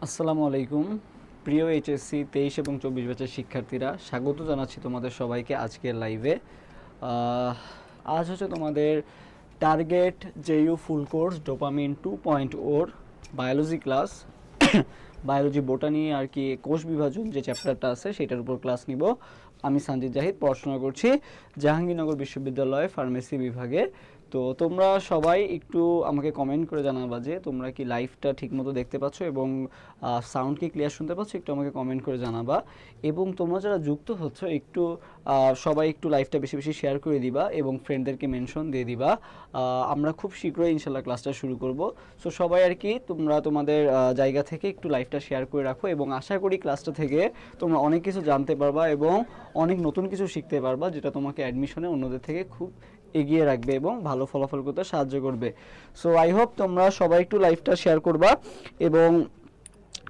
আসসালামু আলাইকুম প্রিয় এইচএসসি 23 এবং 24 ব্যাচের শিক্ষার্থীরা, স্বাগত জানাচ্ছি তোমাদের সবাইকে আজকের লাইভে। আজ হচ্ছে তোমাদের target JU full course dopamine 2.0 biology class. Biology botany আর কি কোষ বিভাজন যে চ্যাপ্টারটা আছে সেটার উপর ক্লাস নিব। আমি সানজিদ জাহিদ, পড়াশোনা করছি জাহাঙ্গীরনগর বিশ্ববিদ্যালয় ফার্মেসি বিভাগে। তো তোমরা সবাই একটু আমাকে কমেন্ট করে জানাবা যে তোমরা কি লাইভটা ঠিকমতো দেখতে পাচ্ছ এবং সাউন্ড কি ক্লিয়ার শুনতে পাচ্ছ, একটু আমাকে কমেন্ট করে জানাবা। এবং তোমরা যারা যুক্ত হচ্ছ একটু সবাই একটু লাইভটা বেশি বেশি শেয়ার করে দিবা এবং ফ্রেন্ডদেরকে মেনশন দিয়ে দিবা। আমরা খুব শীঘ্রই ইনশাল্লাহ ক্লাসটা শুরু করব। সো সবাই আর কি তোমরা তোমাদের জায়গা থেকে একটু লাইভটা শেয়ার করে রাখো এবং আশা করি ক্লাসটা থেকে তোমরা অনেক কিছু জানতে পারবা এবং অনেক নতুন কিছু শিখতে পারবা, যেটা তোমাকে অ্যাডমিশনে অন্যদের থেকে খুব এগিয়ে রাখবে এবং ভালো ফলাফল করতে সাহায্য করবে। সো আই হোপ তোমরা সবাই একটু লাইভটা শেয়ার করবা এবং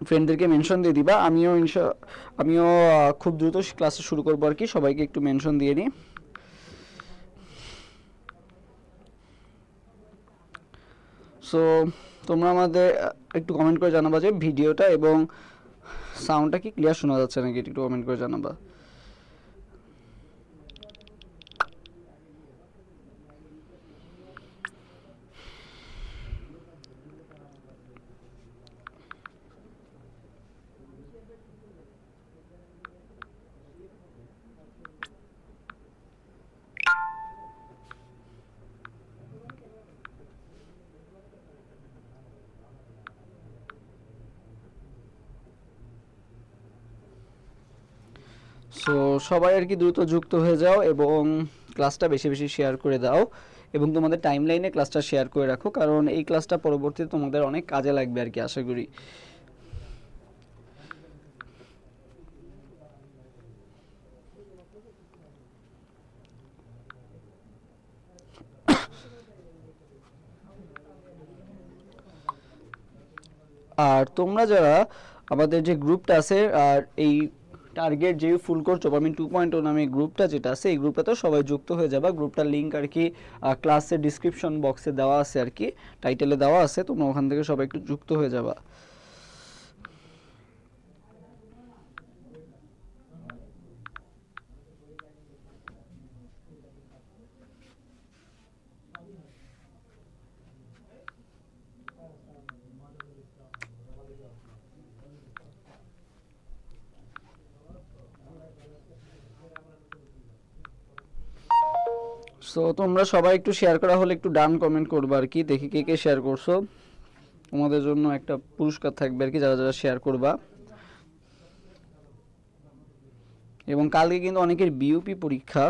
ফ্রেন্ডদেরকে মেনশন দিয়ে দিবা। আমিও খুব দ্রুত ক্লাসে শুরু করবো আর কি, সবাইকে একটু মেনশন দিয়ে নিই। সো তোমরা আমাদের একটু কমেন্ট করে জানাবা যে ভিডিওটা এবং সাউন্ডটা কি ক্লিয়ার শোনা যাচ্ছে নাকি, একটু কমেন্ট করে জানাবা। সো সবাই আর কি দ্রুত যুক্ত হয়ে যাও এবং ক্লাসটা বেশি বেশি শেয়ার করে দাও এবং তোমাদের টাইমলাইনে ক্লাসটা শেয়ার করে রাখো, কারণ এই ক্লাসটা পরবর্তীতে তোমাদের অনেক কাজে লাগবে আর কি, আশা করি। আর তোমরা যারা আমাদের যে গ্রুপটা আছে, আর এই টার্গেট যে ফুল কোর্স ডোপামিন 2.0 নামে গ্রুপটা যেটা আছে, এই গ্রুপটাতে সবাই যুক্ত হয়ে যাবা। গ্রুপটার লিঙ্ক আর কি ক্লাসের ডিসক্রিপশন বক্সে দেওয়া আছে আর কি, টাইটেলে দেওয়া আছে, তোমরা ওখান থেকে সবাই একটু যুক্ত হয়ে যাবা। সো তোমরা সবাই একটু শেয়ার করা হলে একটু ডান কমেন্ট করবা আর কি, দেখি কে কে শেয়ার করছো। তোমাদের জন্য একটা পুরস্কার থাকবে আর কি যারা যারা শেয়ার করবা। এবং কালকে কিন্তু অনেকের বিইউপি পরীক্ষা।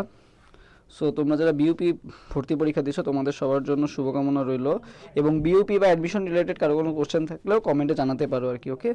সো তোমরা যারা বিইউপি ভর্তি পরীক্ষা দিচ্ছ তোমাদের সবার জন্য শুভকামনা রইল। এবং বিইউপি বা অ্যাডমিশন রিলেটেড কারো কোনো কোশ্চেন থাকলেও কমেন্টে জানাতে পারো আর কি। ওকে,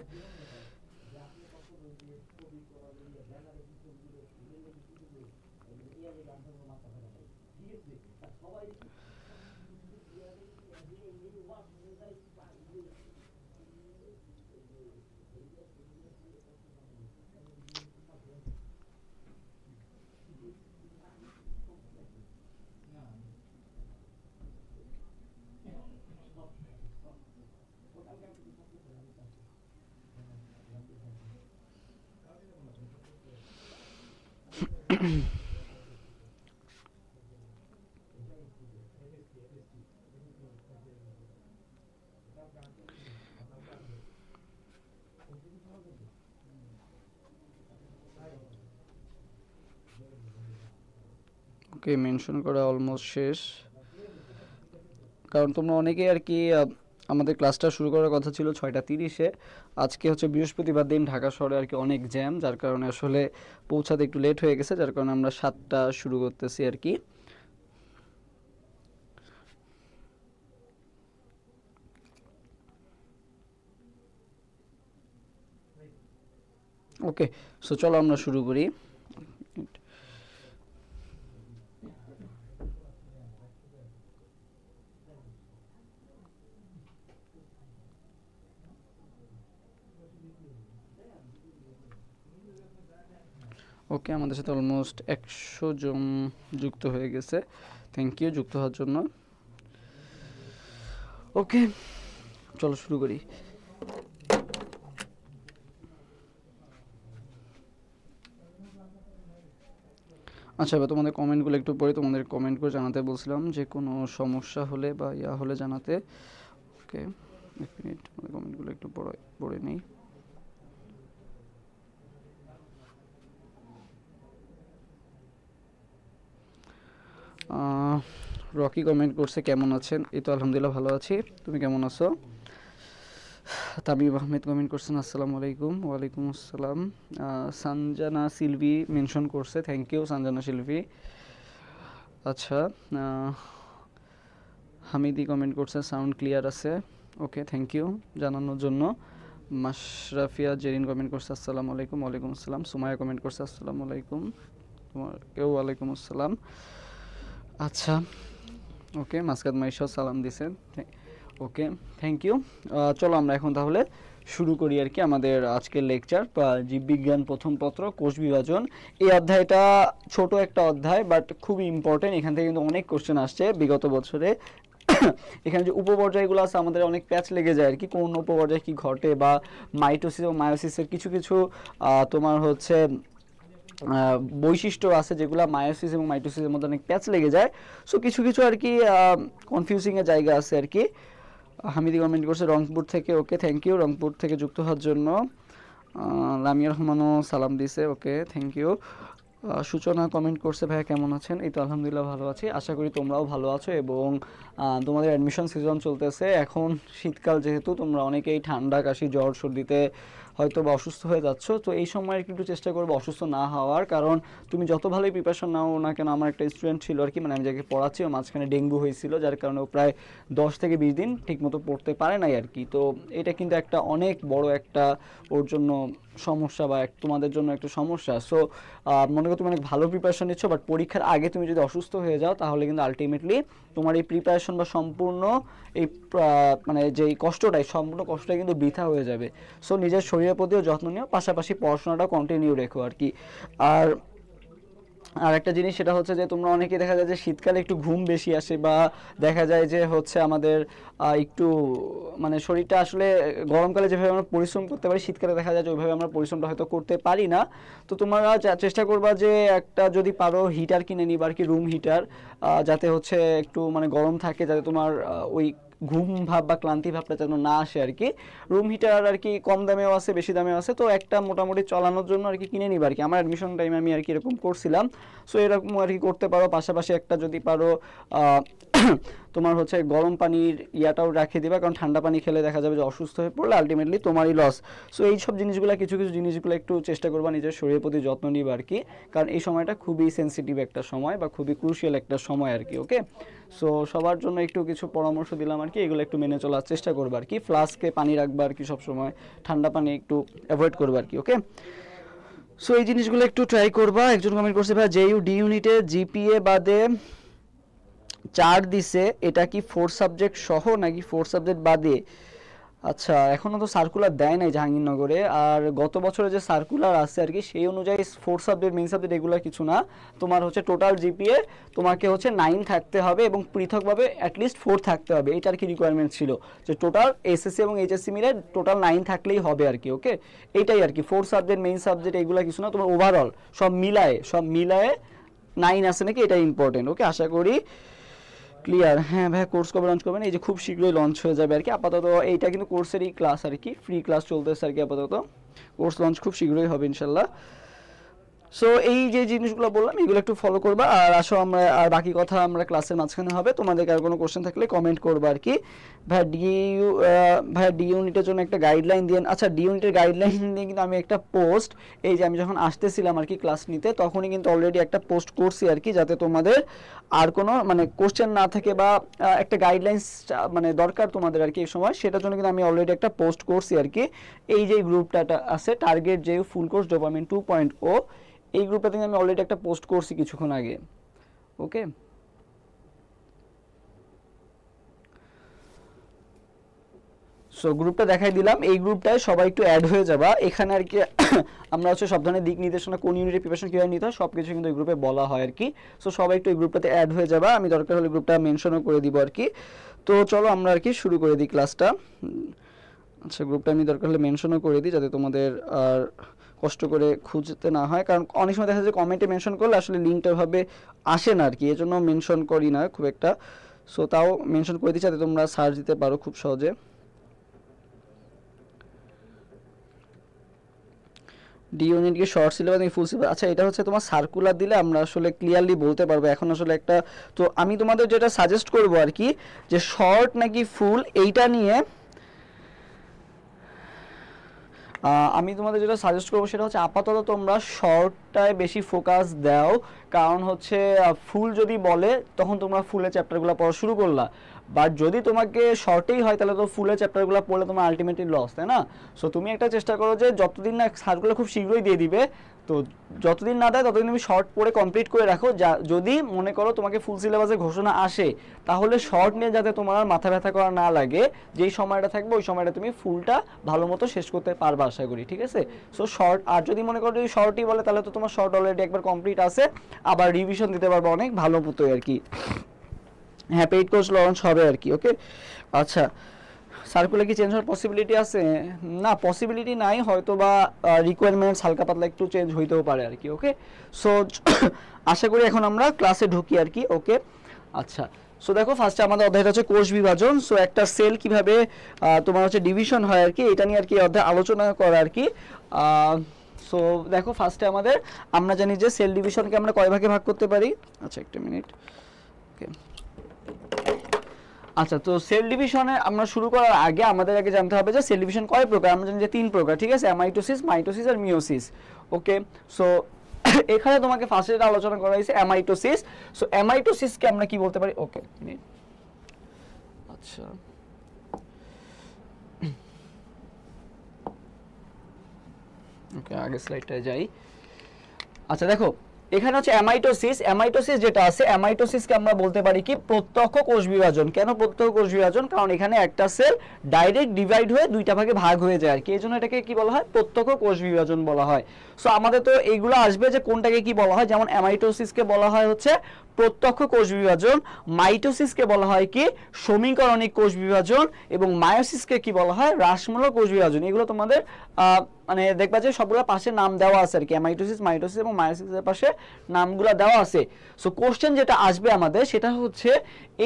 ওকে, মেনশন করা অলমোস্ট শেষ। কারণ তোমরা অনেকেই আর কি আমাদের ক্লাসটা শুরু করার কথা ছিল 6:30-এ। আজকে হচ্ছে বৃহস্পতিবার দিন, ঢাকা শহরে আর কি অনেক জ্যাম, যার কারণে আসলে পৌঁছাতে একটু লেট হয়ে গেছে, যার কারণে আমরা 7টা শুরু করতেছি আর কি। ওকে, সো চলো আমরা শুরু করি। ওকে, আমাদের সাথে অলমোস্ট 100 জন যুক্ত হয়ে গেছে। থ্যাংক ইউ যুক্ত হওয়ার জন্য। ওকে, চলো শুরু করি। আচ্ছা, এবার তোমাদের কমেন্টগুলো একটু পড়ে, তোমাদের কমেন্ট করে জানাতে বলছিলাম, যে কোনো সমস্যা হলে বা ইয়া হলে জানাতে। ওকে, এক মিনিট, তোমাদের কমেন্টগুলো একটু পড়ে নিই। রকি কমেন্ট করছে, কেমন আছেন? এই তো আলহামদুলিল্লাহ ভালো আছি, তুমি কেমন আছো? তামিম আহমেদ কমেন্ট করছেন, আসসালামু আলাইকুম। ওয়ালাইকুম আসসালাম। সঞ্জনা সিলভি মেনশন করছে, থ্যাংক ইউ সঞ্জনা সিলভি। আচ্ছা, হামিদি কমেন্ট করছে, সাউন্ড ক্লিয়ার আছে, ওকে, থ্যাংক ইউ জানানোর জন্য। মাশরাফিয়া জেরিন কমেন্ট করছে, আসসালামু আলাইকুম। ওয়ালাইকুম আসসালাম। সুমায়া কমেন্ট করছে, আসসালামু আলাইকুম। তোমাকেও ওয়ালাইকুম আসসালাম। আচ্ছা, ওকে, মাসকাত মাইশাও সালাম দিছেন, ওকে, থ্যাংক ইউ। চলো আমরা এখন তাহলে শুরু করি আর কি আমাদের আজকের লেকচার, জীববিজ্ঞান প্রথম পত্র, কোষ বিভাজন। এই অধ্যায়টা ছোট একটা অধ্যায়, বাট খুবই ইম্পর্টেন্ট। এখান থেকে কিন্তু অনেক কোশ্চেন আসছে বিগত বছরে। এখানে যে উপপর্যায়গুলো আছে, আমাদের অনেক প্যাচ লেগে যায় আর কি, কোন উপপর্যায়ে কি ঘটে, বা মাইটোসিস এবং মায়োসিসের কিছু কিছু তোমার হচ্ছে বৈশিষ্ট্য আছে যেগুলো মায়োসিস এবং মাইটোসিসের মধ্যে অনেক প্যাচ লেগে যায়। সো কিছু কিছু আর কি কনফিউজিংয়ের জায়গা আছে আর কি। হামিদি কমেন্ট করছে রংপুর থেকে, ওকে, থ্যাংক ইউ রংপুর থেকে যুক্ত হওয়ার জন্য। লামিয়া রহমানও সালাম দিছে, ওকে, থ্যাংক ইউ। সূচনা কমেন্ট করছে, ভাইয়া কেমন আছেন? এই তো আলহামদুলিল্লাহ ভালো আছি, আশা করি তোমরাও ভালো আছো। এবং তোমাদের অ্যাডমিশন সিজন চলতেছে এখন, শীতকাল যেহেতু, তোমরা অনেকেই ঠান্ডা, কাশি, জ্বর, সর্দিতে হয়তো বা অসুস্থ হয়ে যাচ্ছ। তো এই সময় একটু চেষ্টা করবো অসুস্থ না হওয়ার, কারণ তুমি যত ভালোই প্রিপারেশন নাও না কেন, আমার একটা স্টুডেন্ট ছিল আর কি, মানে আমি যাকে পড়াচ্ছি, ও মাঝখানে ডেঙ্গু হয়েছিল, যার কারণে ও প্রায় 10 থেকে 20 দিন ঠিকমতো পড়তে পারে নাই আর কি। তো এটা কিন্তু একটা অনেক বড় একটা ওর জন্য সমস্যা, বা তোমাদের জন্য একটা সমস্যা। সো মনে করো তুমি অনেক ভালো প্রিপারেশন নিচ্ছ, বাট পরীক্ষার আগে তুমি যদি অসুস্থ হয়ে যাও, তাহলে কিন্তু আলটিমেটলি তোমার এই প্রিপারেশন বা সম্পূর্ণ এই মানে যেই কষ্টটাই, সম্পূর্ণ কষ্টটাই কিন্তু বৃথা হয়ে যাবে। সো নিজের শরীরের প্রতিও যত্ন নিও, পাশাপাশি পড়াশোনাটা কন্টিনিউ রেখো আর কি। আর একটা জিনিস, সেটা হচ্ছে যে তোমরা অনেকে দেখা যায় যে শীতকালে একটু ঘুম বেশি আসে, বা দেখা যায় যে হচ্ছে আমাদের একটু মানে শরীরটা আসলে গরমকালে যেভাবে আমরা পরিশ্রম করতে পারি, শীতকালে দেখা যায় যে ওইভাবে আমরা পরিশ্রমটা হয়তো করতে পারি না। তো তোমরা চেষ্টা করবা যে একটা যদি পারো হিটার কিনে নিবা আর কি, রুম হিটার, যাতে হচ্ছে একটু মানে গরম থাকে, যাতে তোমার ওই ঘুম ভাব বা ক্লান্তি ভাবটা যেন না আসে আর কি। রুম হিটার আর কি কম দামেও আছে, বেশি দামেও আছে, তো একটা মোটামুটি চালানোর জন্য আর কি কিনে নিবা আর কি। আমার অ্যাডমিশন টাইমে আমি আর কি এরকম করছিলাম। সো এরকম আর কি করতে পারো। পাশাপাশি একটা যদি পারো তোমার হচ্ছে গরম পানির ইয়াটাও রাখিয়ে দিবা, কারণ ঠান্ডা পানি খেলে দেখা যাবে যে অসুস্থ হয়ে পড়লে আলটিমেটলি তোমারই লস। সো এই সব জিনিসগুলো, কিছু কিছু জিনিসগুলো একটু চেষ্টা করবা নিজের শরীরের প্রতি যত্ন নিবা আর কি, কারণ এই সময়টা খুবই সেন্সিটিভ একটা সময়, বা খুবই ক্রুশিয়াল একটা সময় আর কি। ওকে, সো সবার জন্য একটু কিছু পরামর্শ দিলাম আর কি, এগুলো একটু মেনে চলার চেষ্টা করবা আর কি। ফ্লাস্কে পানি রাখবা আর কি, সবসময় ঠান্ডা পানি একটু অ্যাভয়েড করবা আর কি। ওকে, সো এই জিনিসগুলো একটু ট্রাই করবা। একজন কমেন্ট করছে, ভাই জেইউ ডি ইউনিটে জিপিএ বাদে 4 দিছে, এটা কি 4 সাবজেক্ট সহ নাকি 4 সাবজেক্ট বাদে? আচ্ছা, এখনও তো সার্কুলার দেয় নাই জাহাঙ্গীরনগরে। আর গত বছরে যে সার্কুলার আছে আর কি, সেই অনুযায়ী 4 সাবজেক্ট, মেইন সাবজেক্ট এগুলো কিছু না। তোমার হচ্ছে টোটাল জিপিএ তোমাকে হচ্ছে 9 থাকতে হবে, এবং পৃথকভাবে অ্যাটলিস্ট 4 থাকতে হবে। এইটার কি রিকোয়ারমেন্ট ছিল, যে টোটাল এসএসসি এবং এইচএসসি মিলে টোটাল 9 থাকলেই হবে আর কি। ওকে, এইটাই আর কি। 4 সাবজেক্ট, মেইন সাবজেক্ট এগুলো কিছু না, তোমার ওভারঅল সব মিলায়ে 9 আছে নাকি, এটা ইম্পর্টেন্ট। ওকে, আশা করি ক্লিয়ার। হ্যাঁ ভাই, কোর্স কবে লঞ্চ করবেন? এই যে খুব শীঘ্রই লঞ্চ হয়ে যাবে আর কি। আপাতত এইটা কিন্তু কোর্সেরই ক্লাস আর কি, ফ্রি ক্লাস চলতেছে আর কি আপাতত। কোর্স লঞ্চ খুব শীঘ্রই হবে ইনশাল্লাহ। সো এই যে জিনিসগুলো বললাম, এগুলো একটু ফলো করবা। আর আসো আমরা, আর বাকি কথা আমরা ক্লাসের মাঝখানে হবে। তোমাদের আর কোনো কোশ্চেন থাকলে কমেন্ট করবা আর কি। ভাই ডি ইউনিটের জন্য একটা গাইডলাইন দিন। আচ্ছা, ডি ইউনিটের গাইডলাইন নিয়ে কিন্তু আমি একটা পোস্ট, এই যে আমি যখন আসতেছিলাম আর কি ক্লাস নিতে, তখনই কিন্তু অলরেডি একটা পোস্ট করছি আর কি, যাতে তোমাদের আর কোনো মানে কোশ্চেন না থাকে, বা একটা গাইডলাইন্স মানে দরকার তোমাদের আর কি এই সময়, সেটার জন্য কিন্তু আমি অলরেডি একটা পোস্ট করছি আর কি। এই যে গ্রুপটা আছে, target JU full course dopamine 2.0, এই গ্রুপটা থেকে আমি অলরেডি একটা পোস্ট করছি কিছুক্ষণ আগে। ওকে, সো গ্রুপটা দেখাই দিলাম। এই গ্রুপটায় সবাই একটু অ্যাড হয়ে যাবা। এখানে আর কি আমরা হচ্ছে সব ধরনের দিক নির্দেশনা, কোন ইউনিটের প্রিপারেশন কীভাবে নিতে হয়, সব কিছু কিন্তু এই গ্রুপে বলা হয় আর কি। সো সবাই একটু এই গ্রুপটাতে অ্যাড হয়ে যাবা। আমি দরকার হলে গ্রুপটা মেনশনও করে দিব আর কি। তো চলো আমরা আর কি শুরু করে দিই ক্লাসটা। আচ্ছা, গ্রুপটা আমি দরকার হলে মেনশনও করে দিই, যাতে তোমাদের আর কষ্ট করে খুঁজতে না হয়, কারণ অনেক সময় দেখা যায় কমেন্টে মেনশন করলে আসলে লিঙ্কটা ভাবে আসে না আর কি, এজন্য মেনশন করি না খুব একটা। সো তাও মেনশন করে দিই যাতে তোমরা সার্চ দিতে পারো খুব সহজে। ডি ইউনিট কি শর্ট সিলেবাস নাকি ফুল সিলেবাস? আচ্ছা, এটা হচ্ছে তোমার সার্কুলার দিলে আমরা আসলে ক্লিয়ারলি বলতে পারবো। এখন আসলে একটা, তো আমি তোমাদের যেটা সাজেস্ট করবো আর কি, যে শর্ট নাকি ফুল এইটা নিয়ে আমি তোমাদের যেটা সাজেস্ট করবো সেটা হচ্ছে আপাতত তোমরা শর্টটায় বেশি ফোকাস দাও, কারণ হচ্ছে ফুল যদি বলে তখন তোমরা ফুলের চ্যাপ্টারগুলো পড়া শুরু করলা, বাট যদি তোমাকে শর্টেই হয় তাহলে তো ফুলের চ্যাপ্টারগুলো পড়লে তোমার আলটিমেটলি লস, তাই না? সো তুমি একটা চেষ্টা করো যে যতদিন না সার্চগুলো খুব শীঘ্রই দিয়ে দিবে, তো যতদিন না দেয় ততদিন তুমি শর্ট পড়ে কমপ্লিট করে রাখো। যদি মনে করো তোমাকে ফুল সিলেবাসের ঘোষণা আসে, তাহলে শর্ট নিয়ে যাতে তোমার আর মাথা ব্যথা করা না লাগে, যেই সময়টা থাকবে ওই সময়টা তুমি ফুলটা ভালো মতো শেষ করতে পারবে আশা করি, ঠিক আছে? সো শর্ট, আর যদি মনে করো যদি শর্টই বলে তাহলে তো তোমার শর্ট অলরেডি একবার কমপ্লিট আছে, আবার রিভিশন দিতে পারবে অনেক ভালো মতোই আর কি। হ্যাঁ, পেইড কোর্স লঞ্চ হবে আর কি। ওকে, আচ্ছা, সার্কুলার কি চেঞ্জ হওয়ার পসিবিলিটি আছে? না, পসিবিলিটি নাই, হয়তো বা রিকোয়ারমেন্টস হালকা পাতলা একটু চেঞ্জ হইতেও পারে আর কি। ওকে, সো আশা করি এখন আমরা ক্লাসে ঢুকি আর কি। ওকে, আচ্ছা, সো দেখো ফার্স্টে আমাদের অধ্যায়টা হচ্ছে কোষ বিভাজন। সো একটা সেল কিভাবে তোমার হচ্ছে ডিভিশন হয় আর কি, এটা নিয়ে আর কি অধ্যায় আলোচনা করা আর কি। সো দেখো ফার্স্টে আমাদের, আমরা জানি যে সেল ডিভিশনকে আমরা কয় ভাগে ভাগ করতে পারি। আচ্ছা, একটা মিনিট। ওকে, আচ্ছা, তো সেল ডিভিশনে আমরা শুরু করার আগে আমাদের আগে জানতে হবে যে সেল ডিভিশন কয় প্রকার। আমরা জানি যে 3 প্রকার, ঠিক আছে? অ্যামাইটোসিস, মাইটোসিস আর মিওসিস। ওকে, সো এখানে তোমাকে ফার্স্টে যেটা আলোচনা করা হয়েছে অ্যামাইটোসিস। সো অ্যামাইটোসিসকে আমরা কি বলতে পারি? ওকে, আচ্ছা, ওকে, আগের স্লাইডটায় যাই। আচ্ছা দেখো, এখানে হচ্ছে অ্যামাইটোসিস। অ্যামাইটোসিস যেটা আছে, অ্যামাইটোসিসকে আমরা বলতে পারি কি প্রত্যক্ষ কোষ বিভাজন। কেন প্রত্যক্ষ কোষ বিভাজন? কারণ এখানে একটা সেল ডাইরেক্ট ডিভাইড হয়ে দুইটা ভাগে ভাগ হয়ে যায় আর কি, এই জন্য এটাকে কি বলা হয়? প্রত্যক্ষ কোষ বিভাজন বলা হয়। সো আমাদের তো এইগুলো আসবে যে কোনটাকে কি বলা হয়। যেমন অ্যামাইটোসিসকে বলা হয় হচ্ছে প্রত্যক্ষ কোষ বিভাজন, মাইটোসিসকে বলা হয় কি সমীকরণিক কোষ বিভাজন, এবং মায়োসিসকে কি বলা হয়? হ্রাসমূলক কোষ বিভাজন। এগুলো তোমাদের মানে দেখবা যে সবগুলো পাশে নাম দেওয়া আছে আর কি, অ্যামাইটোসিস, মাইটোসিস এবং মায়োসিসের পাশে নামগুলো দেওয়া আছে। সো কোশ্চেন যেটা আসবে আমাদের সেটা হচ্ছে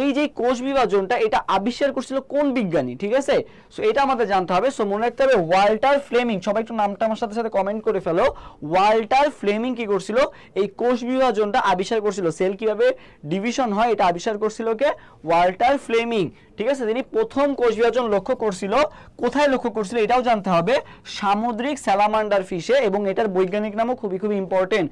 এই যে কোষ বিভাজনটা এটা আবিষ্কার করছিল কোন বিজ্ঞানী, ঠিক আছে? সো এটা আমাদের জানতে হবে। সো মনে রাখতে হবে ওয়াল্টার ফ্লেমিং। সবাই একটু নামটা আমার সাথে সাথে কমেন্ট করে ফেলো। ওয়াল্টার ফ্লেমিং কি করছিল? এই কোষ বিভাজনটা আবিষ্কার করছিল। সেল কিভাবে ডিভিশন হয় এটা আবিষ্কার করছিল কে? ওয়াল্টার ফ্লেমিং, ঠিক আছে? তিনি প্রথম কোষ বিভাজন লক্ষ্য করছিল। কোথায় লক্ষ্য করছিল এটাও জানতে হবে, সামুদ্রিক স্যালামান্ডার ফিশে, এবং এটার বৈজ্ঞানিক নামও খুবই খুবই ইম্পর্টেন্ট,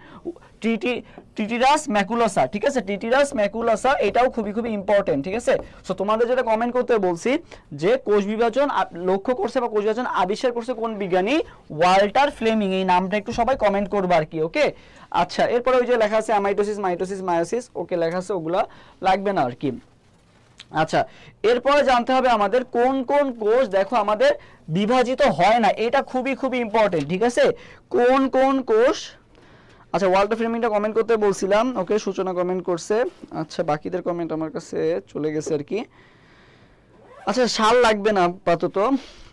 টিটিরাস ম্যাকুলাসা, ঠিক আছে? টিটিরাস ম্যাকুলাসা, এটাও খুবই খুবই ইম্পর্টেন্ট, ঠিক আছে? সো তোমাদের যেটা কমেন্ট করতে বলছি যে কোষ বিভাজন লক্ষ্য করছে বা কোষ বিভাজন আবিষ্কার করছে কোন বিজ্ঞানী? Walter Fleming. এই নামটা একটু সবাই কমেন্ট করবে আর কি। ওকে, আচ্ছা, এরপরে ওই যে লেখা আছে অ্যামাইটোসিস, মাইটোসিস, মায়োসিস, ওকে লেখা আছে, ওগুলা লাগবে না আর কি। আচ্ছা, এরপরে জানতে হবে আমাদের কোন কোন কোষ দেখো আমাদের বিভাজিত হয় না। এটা খুবই খুবই ইম্পর্টেন্ট, ঠিক আছে? কোন কোন কোষ। আচ্ছা, ওয়াল্টার ফ্লেমিংটা কমেন্ট করতে বলছিলাম। ওকে, সূচনা কমেন্ট করছে। আচ্ছা, বাকিদের কমেন্ট আমার কাছে চলে গেছে আর কি। আচ্ছা, সাল লাগবে না আপাতত,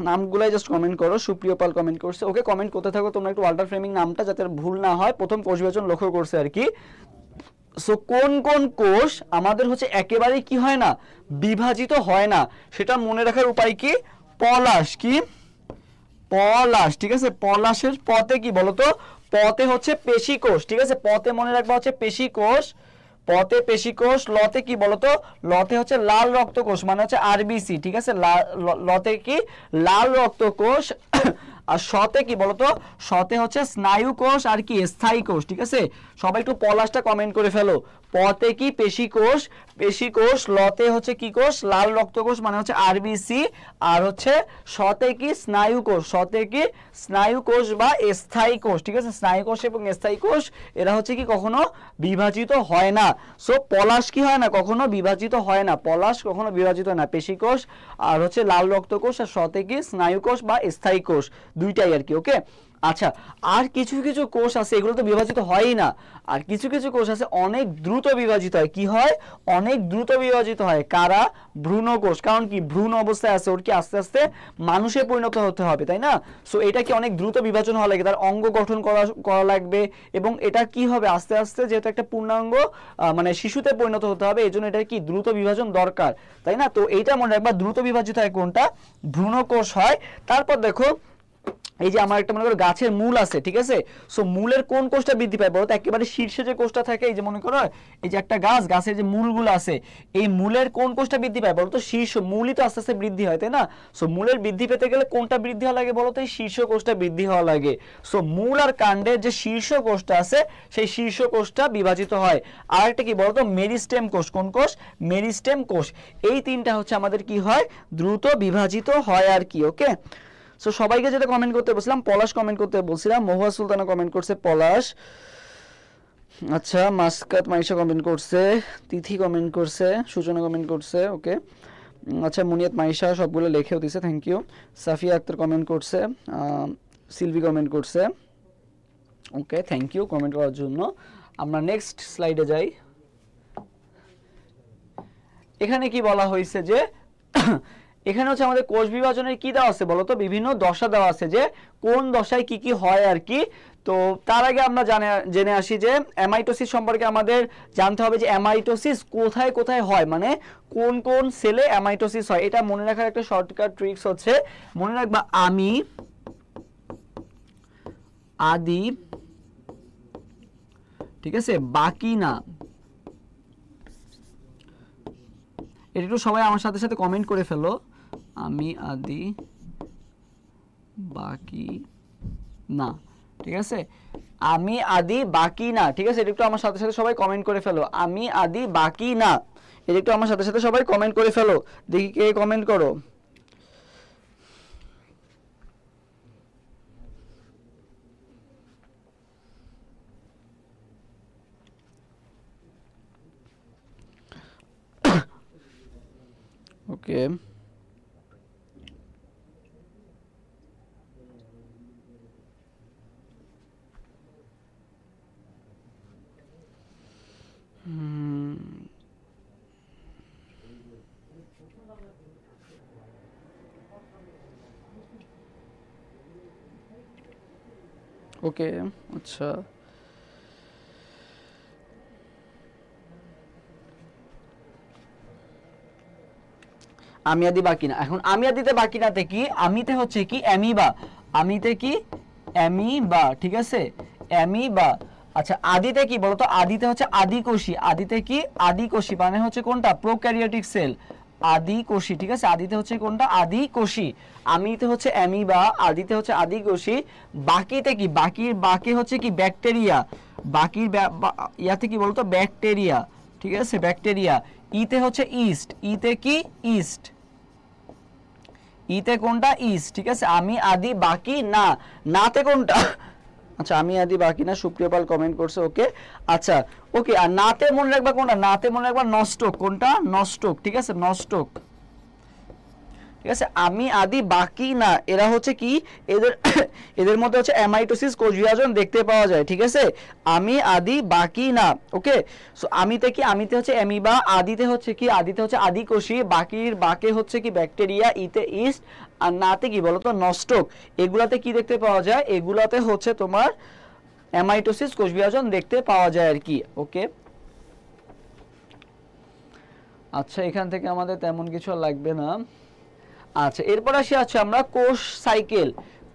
নামগুলাই জাস্ট কমেন্ট করো। সুপ্রিয় পাল কমেন্ট করছে। ওকে, কমেন্ট করতে থাকো তোমরা একটু ওয়াল্টার ফ্লেমিং নামটা, যাতে ভুল না হয়। প্রথম কোষ বিভাজন লক্ষ্য করছে আর কি। সো কোন কোন কোষ আমাদের হচ্ছে একেবারেই কি হয় না? বিভাজিত হয় না। সেটা মনে রাখার উপায় কি? পলাশ। কি? পলাশ, ঠিক আছে? পলাশের পতে কি বলতো? পতে হচ্ছে পেশি কোষ, ঠিক আছে? পতে মনে রাখবা হচ্ছে পেশি কোষ। পতে পেশি কোষ। লতে কি বলতো? লতে হচ্ছে লাল রক্ত কোষ, মানে হচ্ছে আরবিসি, ঠিক আছে? লতে কি? লাল রক্ত কোষ। আর শতে কি বলতো? শতে হচ্ছে স্নায়ু কোষ আর কি স্থায়ী কোষ, ঠিক আছে? সবাই একটু পলাশটা কমেন্ট করে ফেলো। পতে কি? পেশি কোষ, পেশি কোষ। লতে হচ্ছে কি কোষ? লাল রক্ত কোষ, মানে হচ্ছে আরবিসি। আর হচ্ছে শতে কি? স্নায়ু কোষ। শতে কি? স্নায়ু কোষ বা স্থায়ী কোষ, ঠিক আছে? স্নায়ু কোষ এবং স্থায়ী কোষ এরা হচ্ছে কি কখনো বিভাজিত হয় না। সো পলাশ কি হয় না? কখনো বিভাজিত হয় না। পলাশ কখনো বিভাজিত হয় না। পেশি কোষ আর হচ্ছে লাল রক্ত কোষ, আর শতে কি? স্নায়ু কোষ বা স্থায়ী কোষ, দুইটাই আর কি। ওকে, আচ্ছা, আর কিছু কিছু কোষ আছে এগুলো তো বিভাজিত হয়ই না, আর কিছু কিছু কোষ আছে অনেক দ্রুত বিভাজিত হয়। কি হয়? অনেক দ্রুত বিভাজিত হয়। কারা? ভ্রূণ কোষ। কারণ কি ভ্রূণ অবস্থায় আছে, ওর কি আস্তে আস্তে মানুষে পরিণত হতে হবে, তাই না? সো এটা কি অনেক দ্রুত বিভাজন হওয়া লাগে, তার অঙ্গ গঠন করা লাগবে, এবং এটা কি হবে আস্তে আস্তে যেহেতু একটা পূর্ণাঙ্গ মানে শিশুতে পরিণত হতে হবে, এই জন্য এটা কি দ্রুত বিভাজন দরকার, তাই না? তো এইটা মনে রাখবা, দ্রুত বিভাজিত হয় কোনটা? ভ্রূণ কোষ হয়। তারপর দেখো এই যে আমার একটা মনে করো গাছের মূল আছে, ঠিক আছে? সো মূলের কোন কোষটা বৃদ্ধি পায় বলো তো? একেবারে শীর্ষে যে কোষটা থাকে, এই যে মনে করো এই যে একটা গাছের যে মূলগুলো আছে, এই মূলের কোন কোষটা বৃদ্ধি পায় বলো তো? শীর্ষ। মূলই তো আস্তে আস্তে বৃদ্ধি হয়, তাই না? সো মূলের বৃদ্ধি পেতে গেলে কোনটা বৃদ্ধি হওয়া লাগে বলো তো? এই শীর্ষ কোষটা বৃদ্ধি হওয়া লাগে। সো মূল আর কাণ্ডের যে শীর্ষ কোষটা আছে, সেই শীর্ষ কোষটা বিভাজিত হয়। আর একটা কি বলতো? মেরিস্টেম কোষ। কোন কোষ? মেরিস্টেম কোষ। এই তিনটা হচ্ছে আমাদের কি হয়? দ্রুত বিভাজিত হয় আর কি। ওকে, সো সবাইকে যেটা কমেন্ট করতে বলছিলাম, পলাশ কমেন্ট করতে বলছিলাম, মহুয়া সুলতানা কমেন্ট করছে, পলাশ। আচ্ছা, মাসকাত মাইশা কমেন্ট করছে, তিথি কমেন্ট করছে, সূচনা কমেন্ট করছে। ওকে, আচ্ছা, মুনিয়াত মাইশা সবগুলো লেখেও দিছে, thank you. Safia Akter comment করছে, সিলভি কমেন্ট করছে। ওকে, থ্যাংক ইউ কমেন্ট করার জন্য। আমরা নেক্সট স্লাইডে যাই। এখানে কি বলা হয়েছে যে এখানে হচ্ছে আমাদের কোষ বিভাজনের কি দেওয়া আছে বলতো? বিভিন্ন দশা দেওয়া আছে, যে কোন দশায় কি কি হয় আর কি। তো তার আগে আমরা জেনে আসি যে অ্যামাইটোসিস সম্পর্কে আমাদের জানতে হবে, যে অ্যামাইটোসিস কোথায় কোথায় হয়, মানে কোন কোন সেলে অ্যামাইটোসিস হয়। এটা মনে রাখার একটা শর্টকাট ট্রিক্স হচ্ছে, মনে রাখবা আমি আদি, ঠিক আছে, বাকি না। এটা একটু সবাই আমার সাথে সাথে কমেন্ট করে ফেলো, আমি আদি বাকি না, ঠিক আছে? আমি আদি বাকি না, ঠিক আছে? এটা একটু আমার সাথে সাথে সবাই কমেন্ট করে ফেলো, আমি আদি বাকি না। এটা একটু আমার সাথে সাথে সবাই কমেন্ট করে ফেলো, দেখি কে কমেন্ট করো। ওকে, ওকে, আচ্ছা, আমি আদি বাকি না। এখন আমি আদিতে বাকি নাতে কি? আমিতে হচ্ছে কি অ্যামিবা, আমিতে কি অ্যামিবা, ঠিক আছে? অ্যামিবা। আচ্ছা, আদিতে কি বলতো? আদিতে হচ্ছে আদিকোষী, আদিতে কি আদিকোষী, মানে হচ্ছে কোনটা? প্রোক্যারিওটিক সেল, আদিকোষী, ঠিক আছে? আদিতে হচ্ছে কোনটা? আদিকোষী। আমিতে হচ্ছে অ্যামিবা, আদিতে হচ্ছে আদিকোষী। বাকিতে কি? বাকি হচ্ছে কি ব্যাকটেরিয়া, বাকির ইয়াতে কি বলতো? ব্যাকটেরিয়া, ঠিক আছে? ব্যাকটেরিয়া। ইতে হচ্ছে ইস্ট, ইতে কি ইস্ট, ইতে কোনটা? ইস্ট, ঠিক আছে? আমি আদি বাকি না, নাতে কোনটা? আচ্ছা, আমি আদি বাকি না, সুপ্রিয় পাল কমেন্ট করছে। ওকে, আচ্ছা, ওকে। আর নাতে মনে রাখবা কোনটা? নাতে মনে রাখবা নষ্টক। কোনটা? নষ্টক, ঠিক আছে? নষ্টক, ঠিক আছে? আমি আদি বাকি না, এরা হচ্ছে কি এদের এদের মধ্যে হচ্ছে অ্যামাইটোসিস কোষ বিভাজন দেখতে পাওয়া যায়, ঠিক আছে? আমি আদি বাকি না। ওকে, সো আমিতে কি? আমিতে হচ্ছে অ্যামিবা, আদিতে হচ্ছে কি? আদিতে হচ্ছে আদিকোষী, বাকি হচ্ছে কি ব্যাকটেরিয়া, ইতে ইস্ট, আর নাতে কি বলতো? নষ্টক। এগুলাতে কি দেখতে পাওয়া যায়? এগুলাতে হচ্ছে তোমার অ্যামাইটোসিস কোষ বিভাজন দেখতে পাওয়া যায় আর কি। ওকে, আচ্ছা, এখান থেকে আমাদের তেমন কিছু লাগবে না। আচ্ছা, এরপর আসি আছে আমরা কোষ সাইকেল,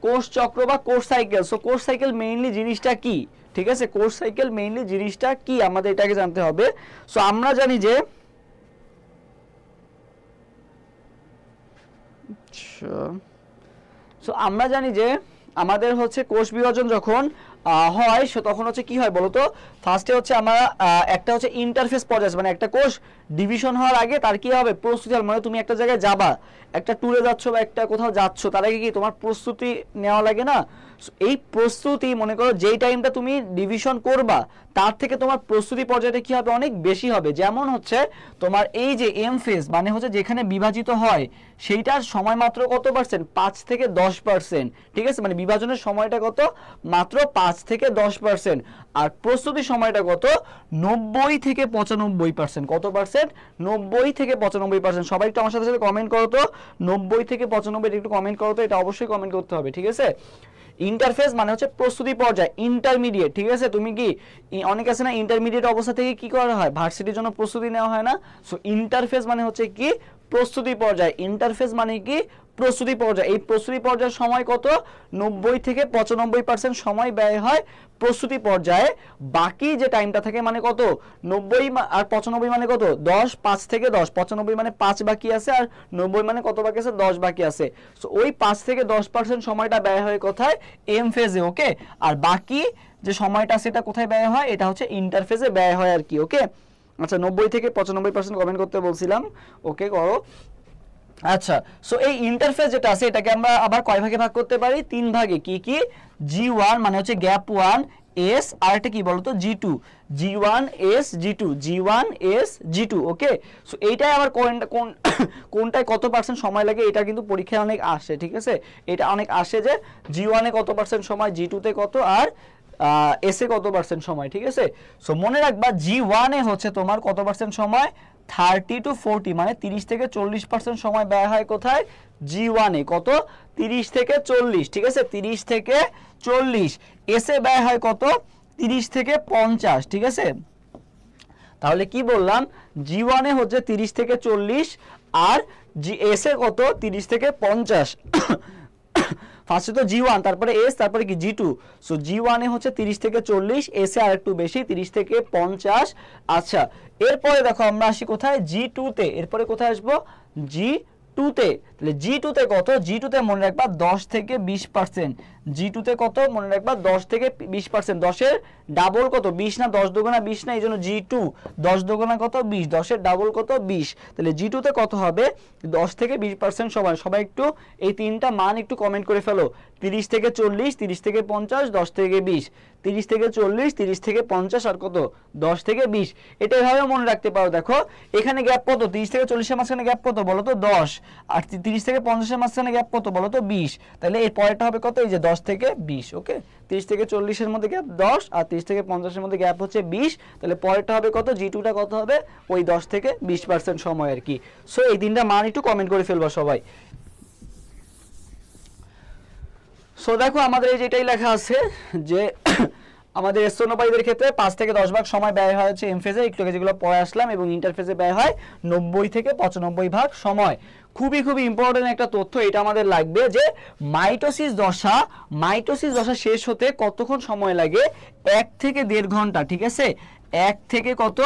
কোষ চক্র বা কোষ সাইকেল। সো কোষ সাইকেল মেইনলি জিনিসটা কি, ঠিক আছে? কোষ সাইকেল মেইনলি জিনিসটা কি আমাদের এটাকে জানতে হবে। সো আমরা জানি যে সো আমরা জানি যে আমাদের হচ্ছে কোষ বিভাজন যখন হয়, সো তখন হচ্ছে কি হয় বলো তো, ফার্স্টে হচ্ছে আমরা একটা হচ্ছে ইন্টারফেস পর্যায়ে, মানে একটা কোষ ডিভিশন হওয়ার আগে তার কি হবে প্রস্তুতি, মানে তুমি একটা জায়গায় যাবা, একটা ট্যুরে যাচ্ছ বা একটা কোথাও যাচ্ছ, তার আগে কি তোমার প্রস্তুতি নেওয়া লাগে না? এই প্রস্তুতি মনে করো যেই টাইমটা তুমি ডিভিশন করবা তার থেকে তোমার প্রস্তুতি পর্যায়টা কি হবে অনেক বেশি হবে। যেমন হচ্ছে তোমার এই যে এম ফেজ মানে হচ্ছে যেখানে বিভাজিত হয় সেইটার সময় মাত্র কত পার্সেন্ট, 5 থেকে 10%, ঠিক আছে, মানে বিভাজনের সময়টা কত, মাত্র 5 থেকে 10%। আর প্রস্তুতির সময়টা কত, 90 থেকে 95%। কত পার্সেন্ট, 90 থেকে 95%। সবাই একটু আমার সাথে সাথে কমেন্ট করো তো, 90 থেকে 95 একটু কমেন্ট করো তো, এটা অবশ্যই কমেন্ট করতে হবে, ঠিক আছে। ইন্টারফেস মানে হচ্ছে প্রস্তুতি পর্যায়, ইন্টারমিডিয়েট, ঠিক আছে। তুমি কি অনেক আছে না ইন্টারমিডিয়েট অবস্থা থেকে কি করা হয়, ভার্সিটির জন্য প্রস্তুতি নেওয়া হয় না? সো ইন্টারফেস মানে হচ্ছে কি প্রস্তুতি পর্যায়, ইন্টারফেস মানে কি প্রস্তুতি পর্যায়। এই প্রস্তুতি পর্যায়ের সময় কত, 90 থেকে 95% সময় ব্যয় হয় প্রস্তুতি পর্যায়ে। বাকি যে টাইমটা থাকে মানে কত, 90 আর 95 মানে কত, 10, 5 থেকে 10, 95 মানে 5 বাকি আছে, আর 90 মানে কত বাকি আছে, 10 বাকি আছে। সো ওই 5 থেকে 10% সময়টা ব্যয় হয় কোথায়, এম ফেজে, ওকে। আর বাকি যে সময়টা সেটা কোথায় ব্যয় হয়, এটা হচ্ছে ইন্টারফেজে ব্যয় হয় আর কি, ওকে। আচ্ছা 90 থেকে 95% কমেন্ট করতে বলছিলাম, ওকে করো। আচ্ছা, সো এই ইন্টারফেস যেটা আছে এটাকে আমরা আবার কয় ভাগে ভাগ করতে পারি, 3 ভাগে। কি কি, G1 মানে হচ্ছে গ্যাপ 1 S, আর একটা কি বলতো G2, G1 S G2, G1 S G2, ওকে। সো এইটাই আবার কোনটায় কত পার্সেন্ট সময় লাগে এটা কিন্তু পরীক্ষায় অনেক আসে, ঠিক আছে। এটা অনেক আসে যে G1 এ কত পার্সেন্ট সময়, G2 তে কত, আর এসে কত পার্সেন্ট সময়, ঠিক আছে। সো মনে রাখবা G1 এ হচ্ছে তোমার কত পার্সেন্ট সময়, 30 to 40 মানে 30 থেকে 40% সময় ব্যয় হয় কোথায়, G1 এ। কত, 30 থেকে 40, ঠিক আছে, 30 থেকে 40। এসে ব্যয় হয় কত, 30 থেকে 50, ঠিক আছে। তাহলে কি বললাম, G1 এ হচ্ছে 30 থেকে 40, আর এসে কত, 30 থেকে 50। ফার্স্টে তো G1, তারপরে S, তারপরে কি G2। সো G1 এ হচ্ছে 30 থেকে 40, S এ আরেকটু বেশি 30 থেকে 50। আচ্ছা, এরপরে দেখো আমরা আসি কোথায়, G2 তে। এরপরে কোথায় আসবো, G2 তে। তাহলে G2 তে কত, G2 তে মনে রাখবা 10 থেকে 20%। G2 তে কত মনে রাখবা, 10 থেকে 20%। 10 এর ডাবল কত, 20 না, 10 দুগুণা 20 না, এই জন্য G2, 10 দুগুণা কত, 20, 10 এর ডাবল কত, 20। তাহলে G2 তে কত হবে, 10 থেকে 20% সময়। সবাই একটু এই তিনটা মান একটু কমেন্ট করে ফেলো, 30 থেকে 40, 30 থেকে 50, 10 থেকে 20, 30 থেকে 40, 30 থেকে 50, আর কত, 10 থেকে 20। এটা এভাবে মনে রাখতে পারো। দেখো এখানে গ্যাপ কত, 30 থেকে 40 এর মাঝখানে গ্যাপ কত বলো তো, 10, আর 30 থেকে 50 এর মাঝখানে গ্যাপ কত বলো তো, 20। তাহলে এর পরেরটা হবে কত, এই যে 10 থেকে 20, ওকে। 30 থেকে 40 এর মধ্যে গ্যাপ 10, আর 30 থেকে 50 এর মধ্যে গ্যাপ হচ্ছে 20। তাহলে পরেরটা হবে কত, G2টা কত হবে, ওই 10 থেকে 20% সময় আর কি। সো এই তিনটা মান একটু কমেন্ট করে ফেলবা সবাই। সো দেখো আমাদের এই যেটাই লেখা আছে যে আমাদের স্তন্যপায়ীদের ক্ষেত্রে 5 থেকে 10 ভাগ সময় ব্যয় হয় হচ্ছে এম ফেজে, একটু যেগুলো পড়ে আসলাম, এবং ইন্টারফেজে ব্যয় হয় 90 থেকে 95 ভাগ সময়। খুবই খুবই ইম্পর্টেন্ট একটা তথ্য, এটা আমাদের লাগবে যে মাইটোসিস দশা শেষ হতে কতক্ষণ সময় লাগে, 1 থেকে 1.5 ঘন্টা, ঠিক আছে। 1 থেকে কত,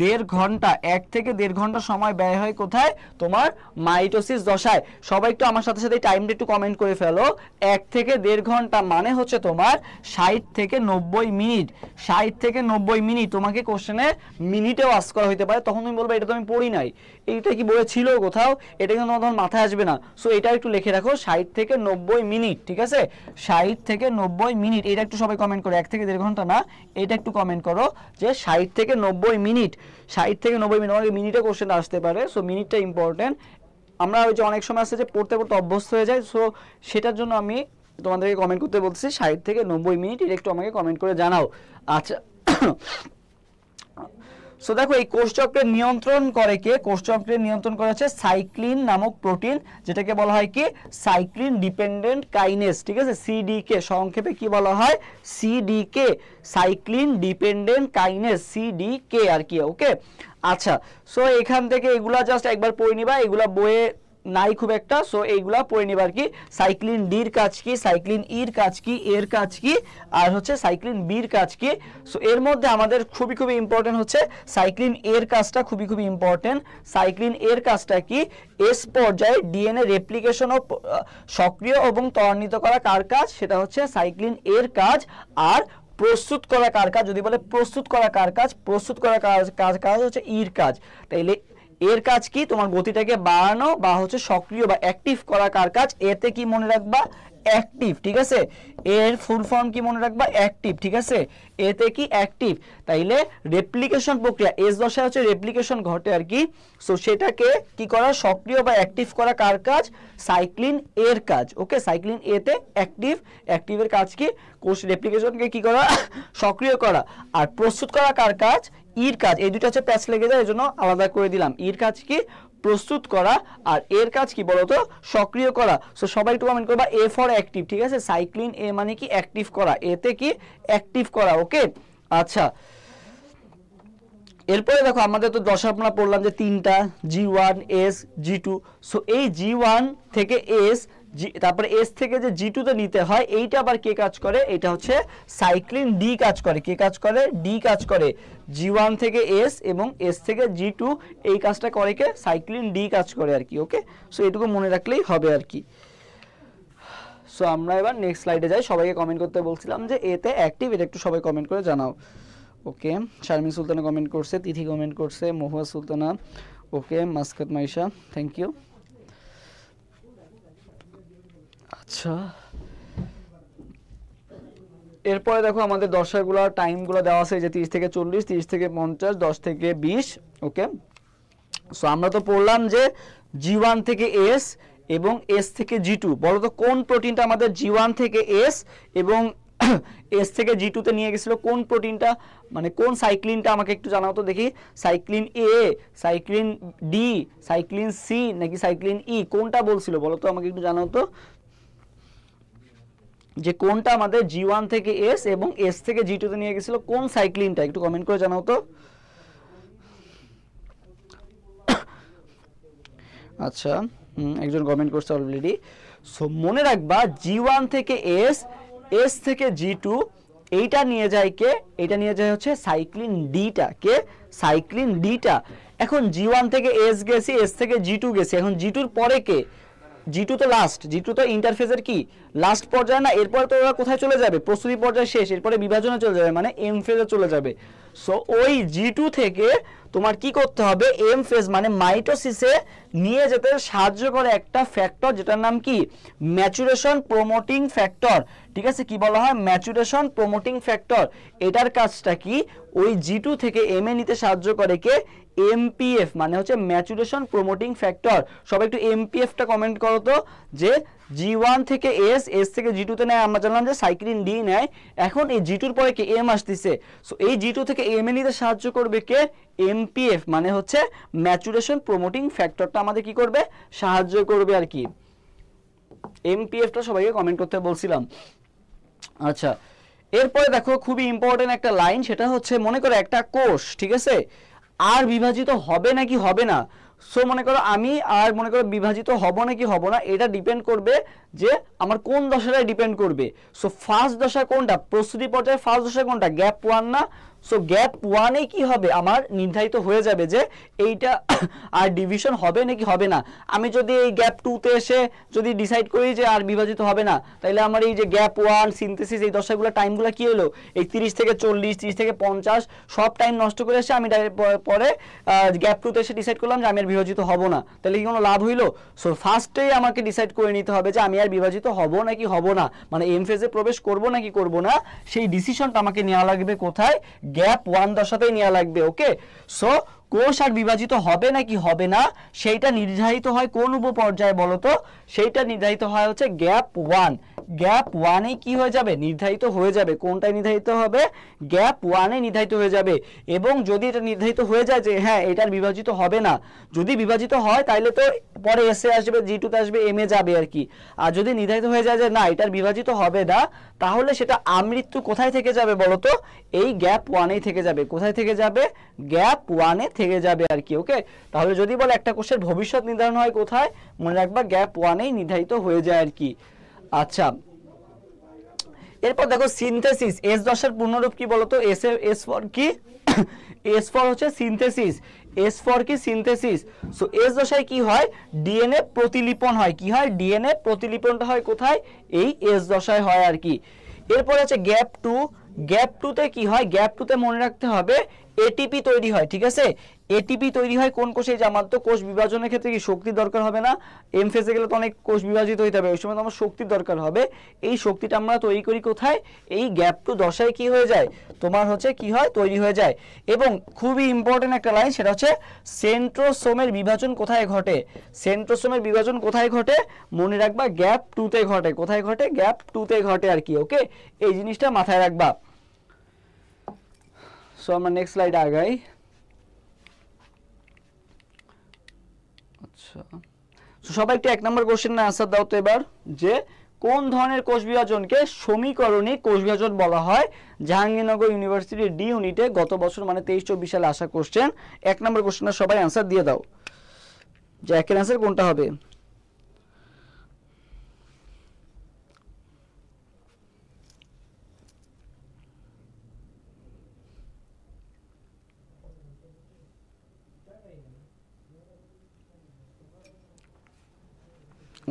1.5 ঘন্টা, 1 থেকে 1.5 ঘন্টা সময় ব্যয় হয় কোথায়, তোমার মাইটোসিস দশায়। সবাই একটু আমার সাথে সাথে টাইমটা একটু কমেন্ট করে ফেলো। 1 থেকে 1.5 ঘন্টা মানে হচ্ছে তোমার 60 থেকে 90 মিনিট। 60 থেকে 90 মিনিট তোমাকে কোশ্চেনে মিনিটেও আস্ক করা হতে পারে, তখন তুমি বলবে এটা তো আমি পড়ি নাই, এইটা কি বলে ছিল কোথাও, এটা কিন্তু তোমার মাথায় আসবে না। সো এটা একটু লিখে রাখো, 60 থেকে 90 মিনিট, ঠিক আছে। 60 থেকে 90 মিনিট, এটা একটু সবাই কমেন্ট করো, 1 থেকে 1.5 ঘন্টা না, এটা একটু কমেন্ট করো যে 60 থেকে 90 মিনিট। 60 থেকে 90 মিনিট, অনেক মিনিটে কোশ্চেন আসতে পারে, সো মিনিটটা ইম্পর্টেন্ট। আমরা ওই যে অনেক সময় আছে যে পড়তে পড়তে অভ্যস্ত হয়ে যায়, সো সেটার জন্য আমি তোমাদেরকে কমেন্ট করতে বলছি 60 থেকে 90 মিনিট, এটা একটু আমাকে কমেন্ট করে জানাও। আচ্ছা সো দেখো এই কোষচক্রের নিয়ন্ত্রণ করে কে, কোষচক্রের নিয়ন্ত্রণ করে হচ্ছে সাইক্লিন নামক প্রোটিন, যেটাকে বলা হয় কি সাইক্লিন ডিপেন্ডেন্ট কাইনেস, ঠিক আছে, সিডিকে, সংক্ষেপে কি বলা হয়, সিডিকে, সাইক্লিন ডিপেন্ডেন্ট কাইনেস, সিডিকে আর কি, ওকে। আচ্ছা, সো এখান থেকে এগুলা জাস্ট একবার পড়ে নিবা, এগুলা বইয়ে নাই খুব একটা, সো এইগুলা পড়ে নিব আর কি। সাইক্লিন ডির কাজ কি, সাইক্লিন ইর কাজ কি, এর কাজ কি, আর হচ্ছে সাইক্লিন বির কাজ কি। সো এর মধ্যে আমাদের খুবই খুবই ইম্পর্টেন্ট হচ্ছে সাইক্লিন এর কাজটা, খুবই খুবই ইম্পর্টেন্ট। সাইক্লিন এর কাজটা কি, এস পর্যায়ে ডিএনএ রেপ্লিকেশন ও সক্রিয় এবং ত্বরান্বিত করা কার কাজ, সেটা হচ্ছে সাইক্লিন এর কাজ। আর প্রস্তুত করা কার কাজ, যদি বলে প্রস্তুত করা কার কাজ, প্রস্তুত করা কাজ হচ্ছে ইর কাজ। তাইলে এর কাজ কি, তোমার গতিটাকে বাড়ানো বা হচ্ছে সক্রিয় বা অ্যাক্টিভ করা কার কাজ, এতে কি মনে রাখবা, অ্যাক্টিভ, ঠিক আছে। এর ফুল ফর্ম কি মনে রাখবা, অ্যাক্টিভ, ঠিক আছে। এতে কি অ্যাক্টিভ, তাইলে রেপ্লিকেশন প্রক্রিয়া এস দশায় হচ্ছে রেপ্লিকেশন ঘটে আর কি। সো সেটাকে কি করা, সক্রিয় বা অ্যাক্টিভ করা কার কাজ, সাইক্লিন এর কাজ। ওকে, সাইক্লিন এতে অ্যাক্টিভ, অ্যাক্টিভের কাজ কি, কোষ রেপ্লিকেশনকে কি করা, সক্রিয় করা। আর প্রস্তুত করা কার কাজ, ইর কাজ। এই দুটো হচ্ছে প্যাচ লেগে যায়, এই জন্য আলাদা করে দিলাম। ইর কাজ কি, প্রস্তুত করা, আর এর কাজ কি বলতো, সক্রিয় করা। সো সবাই একটু কমেন্ট করবা এ ফর অ্যাক্টিভ, ঠিক আছে। সাইক্লিন এ মানে কি, অ্যাক্টিভ করা, এতে কি অ্যাক্টিভ করা। ওকে, আচ্ছা। এরপরে দেখো আমাদের তো দশা আমরা পড়লাম যে তিনটা, G1 S G2। সো এই G1 থেকে S, তারপরে এস থেকে যে G2 তে নিতে হয়, এইটা আবার কে কাজ করে, এটা হচ্ছে সাইক্লিন ডি কাজ করে। কে কাজ করে, ডি কাজ করে। G1 থেকে S এবং S থেকে G2 এই কাজটা করে কে, সাইক্লিন ডি কাজ করে আর কি। ওকে, সো এটুকু মনে রাখলেই হবে আর কি। সো আমরা এবার নেক্সট স্লাইডে যাই। সবাইকে কমেন্ট করতে বলছিলাম যে এতে অ্যাক্টিভ, এটা একটু সবাই কমেন্ট করে জানাও। ওকে, শারমিন সুলতানা কমেন্ট করছে, তিথি কমেন্ট করছে, মহুয়া সুলতানা, ওকে, মাসকাত মাইশা, থ্যাংক ইউ। আচ্ছা, এরপরে দেখো আমাদের দশাগুলো টাইমগুলো দেওয়া আছে যে 30 থেকে 40, 30 থেকে 50, 10 থেকে 20। ওকে, সো আমরা তো পড়লাম যে G1 থেকে S এবং S থেকে G2। বলো তো কোন প্রোটিনটা আমাদের G1 থেকে S এবং S থেকে G2 তে নিয়ে গেছিল, কোন প্রোটিনটা, মানে কোন সাইক্লিনটা, আমাকে একটু জানাও তো দেখি। সাইক্লিন এ, সাইক্লিন ডি, সাইক্লিন সি, নাকি সাইক্লিন ই, কোনটা বলছিল বলো তো, আমাকে একটু জানাও তো যে কোনটা আমাদের G1 থেকে S এবং S থেকে G2 তে নিয়ে গেছিল, কোন সাইক্লিনটা, একটু কমেন্ট করে জানাও তো। আচ্ছা, একজন কমেন্ট করছে অলরেডি। সো মনে রাখবা G1 থেকে S, S থেকে G2 এইটা নিয়ে যায় কে, এটা নিয়ে যায় হচ্ছে সাইক্লিন ডিটা। কে, সাইক্লিন ডিটা। এখন G1 থেকে S গেছি, S থেকে G2 গেছি, এখন G2 পরে কে, G2 তো লাস্ট, G2 তো ইন্টারফেজের কি লাস্ট পর্যায়ে না, এরপরে তো ওরা কোথায় চলে যাবে, প্রস্তুতি পর্যায়ে শেষ, এরপরে বিভাজনে চলে যাবে, মানে এম ফেজে চলে যাবে। সো ওই G2 থেকে তোমার কি করতে হবে, এম ফেজ মানে মাইটোসিসে নিয়ে যেতে সাহায্য করে একটা ফ্যাক্টর, যেটার নাম কি, ম্যাচুরেশন প্রমোটিং ফ্যাক্টর। ঠিক আছে, কি বলা হয়, ম্যাচুরেশন প্রমোটিং ফ্যাক্টর। এটার কাজটা কি, ওই G2 থেকে এম এ নিতে সাহায্য করে কে, এমপিএফ মানে হচ্ছে ম্যাচুরেশন প্রমোটিং ফ্যাক্টর। সবাই একটু এমপিএফটা কমেন্ট করো তো, যে G1 থেকে S, S থেকে G2 তে নেয়, আমরা জানলাম যে সাইক্লিন ডি নেয়। এখন এই G2 এর পরে কে, এম আসতেছে। সো এই G2 থেকে এম এ নিতে সাহায্য করবে কে, এমপিএফ মানে হচ্ছে ম্যাচুরেশন প্রমোটিং ফ্যাক্টরটা আমাদের কি করবে, সাহায্য করবে আর কি। এমপিএফটা সবাইকে কমেন্ট করতে বলছিলাম। আচ্ছা, এরপরে দেখো খুবই ইম্পর্টেন্ট একটা লাইন, সেটা হচ্ছে মনে করো একটা কোষ, ঠিক আছে, আর বিভাজিত হবে নাকি হবে না। সো মনে করো আমি আর মনে করো বিভাজিত হব নাকি হব না, এটা ডিপেন্ড করবে যে আমার কোন দশাটায় ডিপেন্ড করবে। সো ফার্স্ট দশা কোনটা, প্রস্তুতি পর্যায়ে ফার্স্ট দশা কোনটা, গ্যাপ 1 না। সো গ্যাপ 1-এ কি হবে, আমার নির্ধারিত হয়ে যাবে যে এইটা আর ডিভিশন হবে নাকি হবে না। আমি যদি এই গ্যাপ 2-তে এসে যদি ডিসাইড করি যে আর বিভাজিত হবে না, তাহলে আমার এই যে গ্যাপ 1 সিনথেসিস এই দশাগুলো টাইমগুলো কি হলো, এই 30 থেকে 40, 30 থেকে 50 সব টাইম নষ্ট করে এসে আমি পরে গ্যাপ 2-তে এসে ডিসাইড করলাম যে আমি আর বিভাজিত হব না, তাহলে কি কোনো লাভ হইলো। সো ফার্স্টেই আমাকে ডিসাইড করে নিতে হবে যে আমি আর বিভাজিত হব নাকি হব না, মানে এম ফেজে প্রবেশ করব নাকি করব না, সেই ডিসিশনটা আমাকে নেওয়া লাগবে কোথায়, গ্যাপ 1 দশাতেই নেওয়া লাগবে। ওকে, সো কোষ আর বিভাজিত হবে নাকি হবে না সেইটা নির্ধারিত হয় কোন উপপর্যায়ে বলো তো, সেইটা নির্ধারিত হয় হচ্ছে গ্যাপ 1। গ্যাপ 1-এ কি হয়ে যাবে, নির্ধারিত হয়ে যাবে। কোনটায় নির্ধারিত হবে, গ্যাপ 1-এ নির্ধারিত হয়ে যাবে। এবং যদি এটা নির্ধারিত হয়ে যায় যে হ্যাঁ এটার বিভাজিত হবে না, যদি বিভাজিত হয় তাহলে তো পরে এসে আসবে, G2-তে আসবে, এম এ যাবে আর কি। আর যদি নির্ধারিত হয়ে যায় যে না এটার বিভাজিত হবে না, তাহলে সেটা আমৃত্যু কোথায় থেকে যাবে বলো তো, এই গ্যাপ 1-এই থেকে যাবে। কোথায় থেকে যাবে, গ্যাপ 1-এ থেকে যাবে আর কি। ওকে, তাহলে যদি বলে একটা কোষের ভবিষ্যৎ নির্ধারণ হয় কোথায়, মনে রাখবা গ্যাপ 1-এই নির্ধারিত হয়ে যায় আর কি। আচ্ছা, এরপর দেখো সিনথেসিস, এস দশার পূর্ণরূপ কি বলতো? এস ফর কি? এস ফর হচ্ছে সিনথেসিস, এস ফর কি? সিনথেসিস। সো এস দশায় কি হয়? ডিএনএ প্রতিলিপন হয়। কি হয়? ডিএনএ প্রতিলিপনটা হয় কোথায়? এই এস দশায় হয় আর কি। এরপর আছে গ্যাপ 2, গ্যাপ 2-তে কি হয়? গ্যাপ 2-তে মনে রাখতে হবে এটিপি তৈরি হয়, ঠিক আছে? এটিপি তৈরি হয় কোন কোষে? যে আমার তো কোষ বিভাজনের ক্ষেত্রে কি শক্তি দরকার হবে না? এম ফেজে গেলে তো অনেক কোষ বিভাজিত হইতে হবে, ওই সময় তো আমার শক্তির দরকার হবে। এই শক্তিটা আমরা তৈরি করি কোথায়? এই গ্যাপ 2 দশায় কি হয়ে যায়? তোমার হচ্ছে কি হয়? তৈরি হয়ে যায়। এবং খুবই ইম্পর্টেন্ট একটা লাইন, সেটা হচ্ছে সেন্ট্রোসোমের বিভাজন কোথায় ঘটে? সেন্ট্রোসোমের বিভাজন কোথায় ঘটে? মনে রাখবা গ্যাপ 2-তে ঘটে। কোথায় ঘটে? গ্যাপ 2-তে ঘটে আর কি। ওকে, এই জিনিসটা মাথায় রাখবা। সো আমরা নেক্সট স্লাইড আগাই। আচ্ছা, সবাই একটু 1 নম্বর কোশ্চেনের আনসার দাও তো এবার, যে কোন ধরনের কোষ বিভাজনকে সমীকরণিক কোষ বিভাজন বলা হয়? জাহাঙ্গীরনগর ইউনিভার্সিটি ডি ইউনিটে গত বছর মানে 23-24 সালে আসা কোশ্চেন। 1 নম্বর কোশ্চেনের সবাই আনসার দিয়ে দাও যে একের আনসার কোনটা হবে।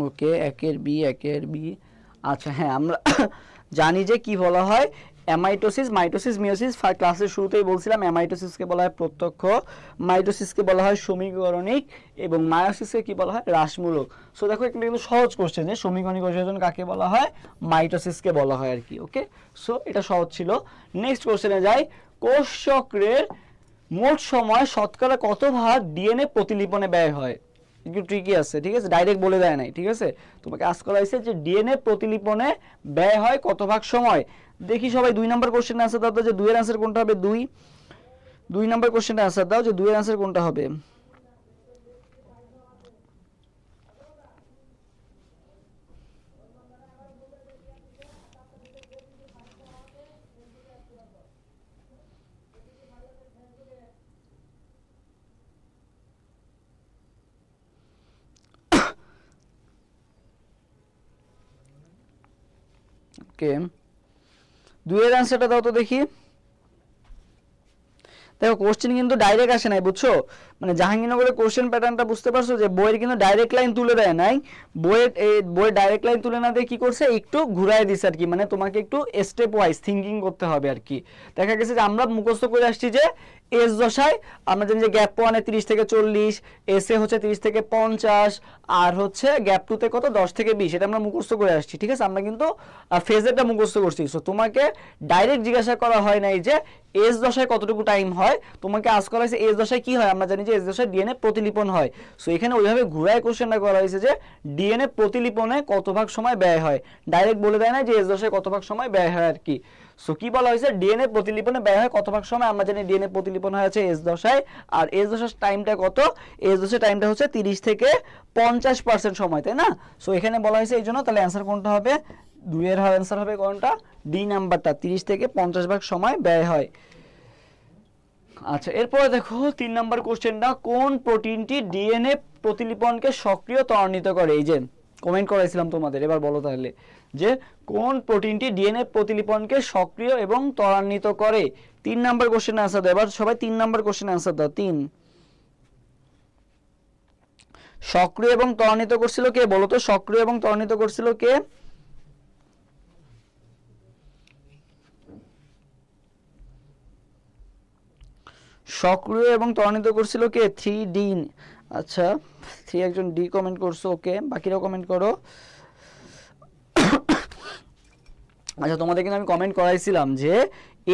ওকে, একের বি। আচ্ছা হ্যাঁ, আমরা জানি যে কি বলা হয় অ্যামাইটোসিস, মাইটোসিস, মিয়োসিস। ক্লাসের শুরুতেই বলছিলাম অ্যামাইটোসিসকে বলা হয় প্রত্যক্ষ, মাইটোসিসকে বলা হয় সমীকরণিক, এবং মায়োসিসকে কি বলা হয়? হ্রাসমূলক। সো দেখো এটা কিন্তু সহজ কোশ্চেন, যে সমীকরণিক কোষ বিভাজন কাকে বলা হয়? মাইটোসিসকে বলা হয় আর কি। ওকে, সো এটা সহজ ছিল। নেক্সট কোশ্চেনে যাই। কোষ চক্রের মোট সময় শতকরা কত ভাগ ডিএনএ প্রতিলিপনে ব্যয় হয়? একটু ট্রিকি আছে, ঠিক আছে, ডাইরেক্ট বলে দেয় নাই, ঠিক আছে, তোমাকে আজ করা হয়েছে যে ডিএনএ প্রতিলিপনে ব্যয় হয় কত ভাগ সময়। দেখি সবাই 2 নম্বর কোশ্চেনের আনসার দাও, যে 2 এর আনসার কোনটা হবে? 2 নম্বর কোশ্চেনের আনসার দাও, যে 2 এর আনসার কোনটা হবে? ওকে, 2 এর আনসারটা দাও তো দেখি। দেখো কোশ্চেন কিন্তু ডাইরেক্ট আসে নাই, বুঝছো? মানে জাহাঙ্গীরনগরের কোশ্চেন প্যাটার্নটা বুঝতে পারছো, যে বইয়ের কিন্তু ডাইরেক্ট লাইন তুলে দেয় নাই। বইয়ের ডাইরেক্ট লাইন তুলে না দিয়ে কি করছে? একটু ঘুরাই দিছে আর কি, মানে তোমাকে একটু স্টেপ ওয়াইজ থিঙ্কিং করতে হবে আর কি। দেখা গেছে যে আমরা মুখস্থ করে আসছি যে এস দশায় আমরা জানি যে গ্যাপ 1-এ 30 থেকে 40, এসে হচ্ছে 30 থেকে 50, আর হচ্ছে গ্যাপ 2-তে কত? 10 থেকে 20। এটা আমরা মুখস্থ করে আসছি, ঠিক আছে, আমরা কিন্তু ফেজেরটা মুখস্থ করছি। সো তোমাকে ডাইরেক্ট জিজ্ঞাসা করা হয় নাই যে এস দশায় কতটুকু টাইম হয়, তোমাকে আজ করা হয়েছে এস দশায় কি হয়? আমরা জানি যে এস দশায় ডিএনএ প্রতিলিপন হয়। সো এখানে ওইভাবে ঘুরায় কোশ্চেনটা করা হয়েছে যে ডিএনএ প্রতিলিপনে কত ভাগ সময় ব্যয় হয়, ডাইরেক্ট বলে দেয় না যে এস দশায় কত ভাগ সময় ব্যয় হয় আর কি। সো কি বলা হয়েছে? ডিএনএ প্রতিলিপনে ব্যয় হয় কত ভাগ সময়। আমরা জানি ডিএনএ প্রতিলিপন হয়েছে এস দশায়, আর এস দশার টাইমটা কত? এস দশার টাইমটা হচ্ছে 30 থেকে 50% সময়, তাই না? সো এখানে বলা হয়েছে এই জন্য, তাহলে অ্যান্সার কোনটা হবে? 2 এর অ্যান্সার হবে কোনটা? ডি নাম্বারটা, 30 থেকে 50 ভাগ সময় ব্যয় হয়। আচ্ছা, এরপরে দেখো 3 নম্বর কোশ্চেনটা, কোন প্রোটিনটি ডিএনএ প্রতিলিপনকে সক্রিয় ত্বরান্বিত করে? এই যে কমেন্ট করাইছিলাম তোমাদের, এবার বলো তাহলে যে কোন প্রোটিনটি ডিএনএ প্রতিলিপনকে সক্রিয় এবং ত্বরান্বিত করে? 3 নম্বর কোশ্চেনের আনসার দাও এবার সবাই, 3 নম্বর কোশ্চেনের আনসার দাও। 3 সক্রিয় এবং ত্বরান্বিত করছিল কে? বলো তো, সক্রিয় এবং ত্বরান্বিত করছিল কে? সক্রিয় এবং ত্বরান্বিত করছিল কে? 3D। আচ্ছা, 3 একজন ডি কমেন্ট করছো, ওকে, বাকিরাও কমেন্ট করো। আচ্ছা, তোমাদের কিন্তু আমি কমেন্ট করাইছিলাম যে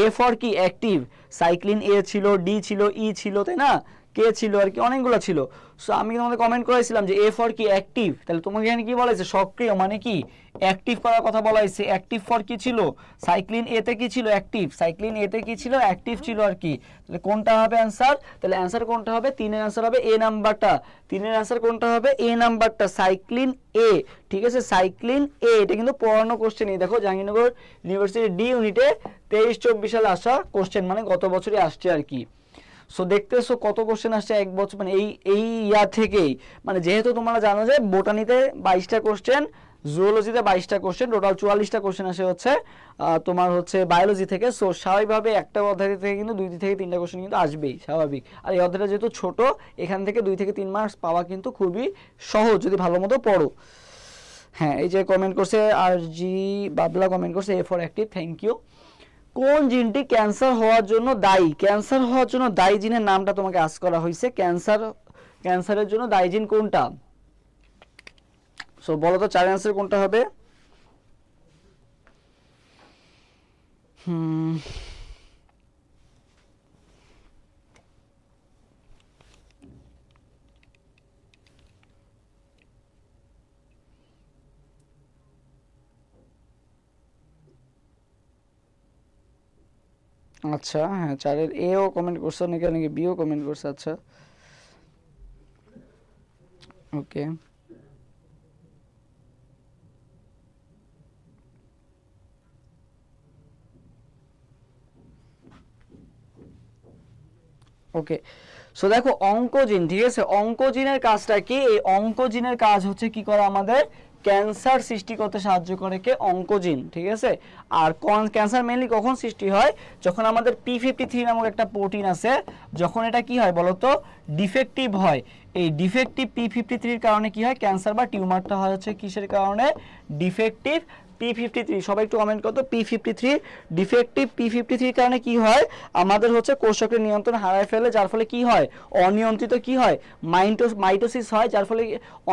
এ ফর কি? অ্যাক্টিভ। সাইক্লিন এ ছিল, ডি ছিল, ই ছিল, তাই না, কে ছিল আর কি, অনেকগুলো ছিল। সো আমি তোমাদের কমেন্ট করাইছিলাম যে এ ফর কি? অ্যাক্টিভ। তাহলে তোমাকে এখানে কি বলা হয়েছে? সক্রিয় মানে কি? অ্যাক্টিভ করার কথা বলা হয়েছে। অ্যাক্টিভ ফর কি ছিল? সাইক্লিন এ তে কি ছিল? অ্যাক্টিভ। সাইক্লিন এ তে কি ছিল? অ্যাক্টিভ ছিল আর কি। তাহলে কোনটা হবে অ্যান্সার? তাহলে অ্যান্সার কোনটা হবে? 3 এর অ্যান্সার হবে এ নাম্বারটা। 3 এর অ্যান্সার কোনটা হবে? এ নাম্বারটা, সাইক্লিন এ, ঠিক আছে, সাইক্লিন এ। এটা কিন্তু পড়ানো কোশ্চেনই, দেখো জাহাঙ্গীরনগর ইউনিভার্সিটি ডি ইউনিটে 23-24 সালে আসা কোশ্চেন, মানে গত বছরই আসছে আর কি। সো দেখতেছো কত কোশ্চেন আসছে এক বছর, মানে এই ইয়ার থেকেই, মানে যেহেতু তোমরা জানো যে বোটানিতে 22টা কোশ্চেন, জুওলজিতে 22টা কোশ্চেন, টোটাল 44টা কোশ্চেন আসে হচ্ছে তোমার হচ্ছে বায়োলজি থেকে। সো স্বাভাবিকভাবে একটা অধ্যায় থেকে কিন্তু 2 থেকে 3টা কোশ্চেন কিন্তু আসবেই, স্বাভাবিক। আর এই অধ্যায়টা যেহেতু ছোট, এখান থেকে 2 থেকে 3 মার্কস পাওয়া কিন্তু খুবই সহজ যদি ভালো মতো পড়ো। হ্যাঁ, এই যে কমেন্ট করছে আর জি বাবলা, কমেন্ট করছে A for active, thank you. কোন জিনটি ক্যান্সার হওয়ার জন্য দায়ী? ক্যান্সার হওয়ার জন্য দায়ী জিনের নামটা তোমাকে আস্ক করা হয়েছে। ক্যান্সারের জন্য দায়ী জিন কোনটা? সো বলো তো 4 অ্যান্সার কোনটা হবে? আচ্ছা, হ্যাঁ 4-এর এও কমেন্ট করছে, অনেকে অনেকে বিও কমেন্ট করছে। আচ্ছা ওকে, ওকে। সো দেখো অঙ্কোজিন, ঠিক আছে, অঙ্কোজিনের কাজটা কি? এই অঙ্কোজিনের কাজ হচ্ছে কি করে আমাদের ক্যান্সার সৃষ্টি করতে সাহায্য করে কে? অঙ্কোজিন, ঠিক আছে। আর ক্যান্সার মেইনলি কখন সৃষ্টি হয়? যখন আমাদের P53 নামক একটা প্রোটিন আছে, যখন এটা কি হয় বলতো ডিফেক্টিভ হয়। এই ডিফেক্টিভ P53 এর কারণে কি হয়? ক্যান্সার বা টিউমারটা হয় হচ্ছে কিসের কারণে? Defective P53। সবাই একটু কমেন্ট করতো P53, ডিফেক্টিভ P53 এর কারণে কি হয়? আমাদের হচ্ছে কোষচক্রের নিয়ন্ত্রণ হারায় ফেলে, যার ফলে কি হয়? অনিয়ন্ত্রিত কি হয়? মাইটোসিস হয়, যার ফলে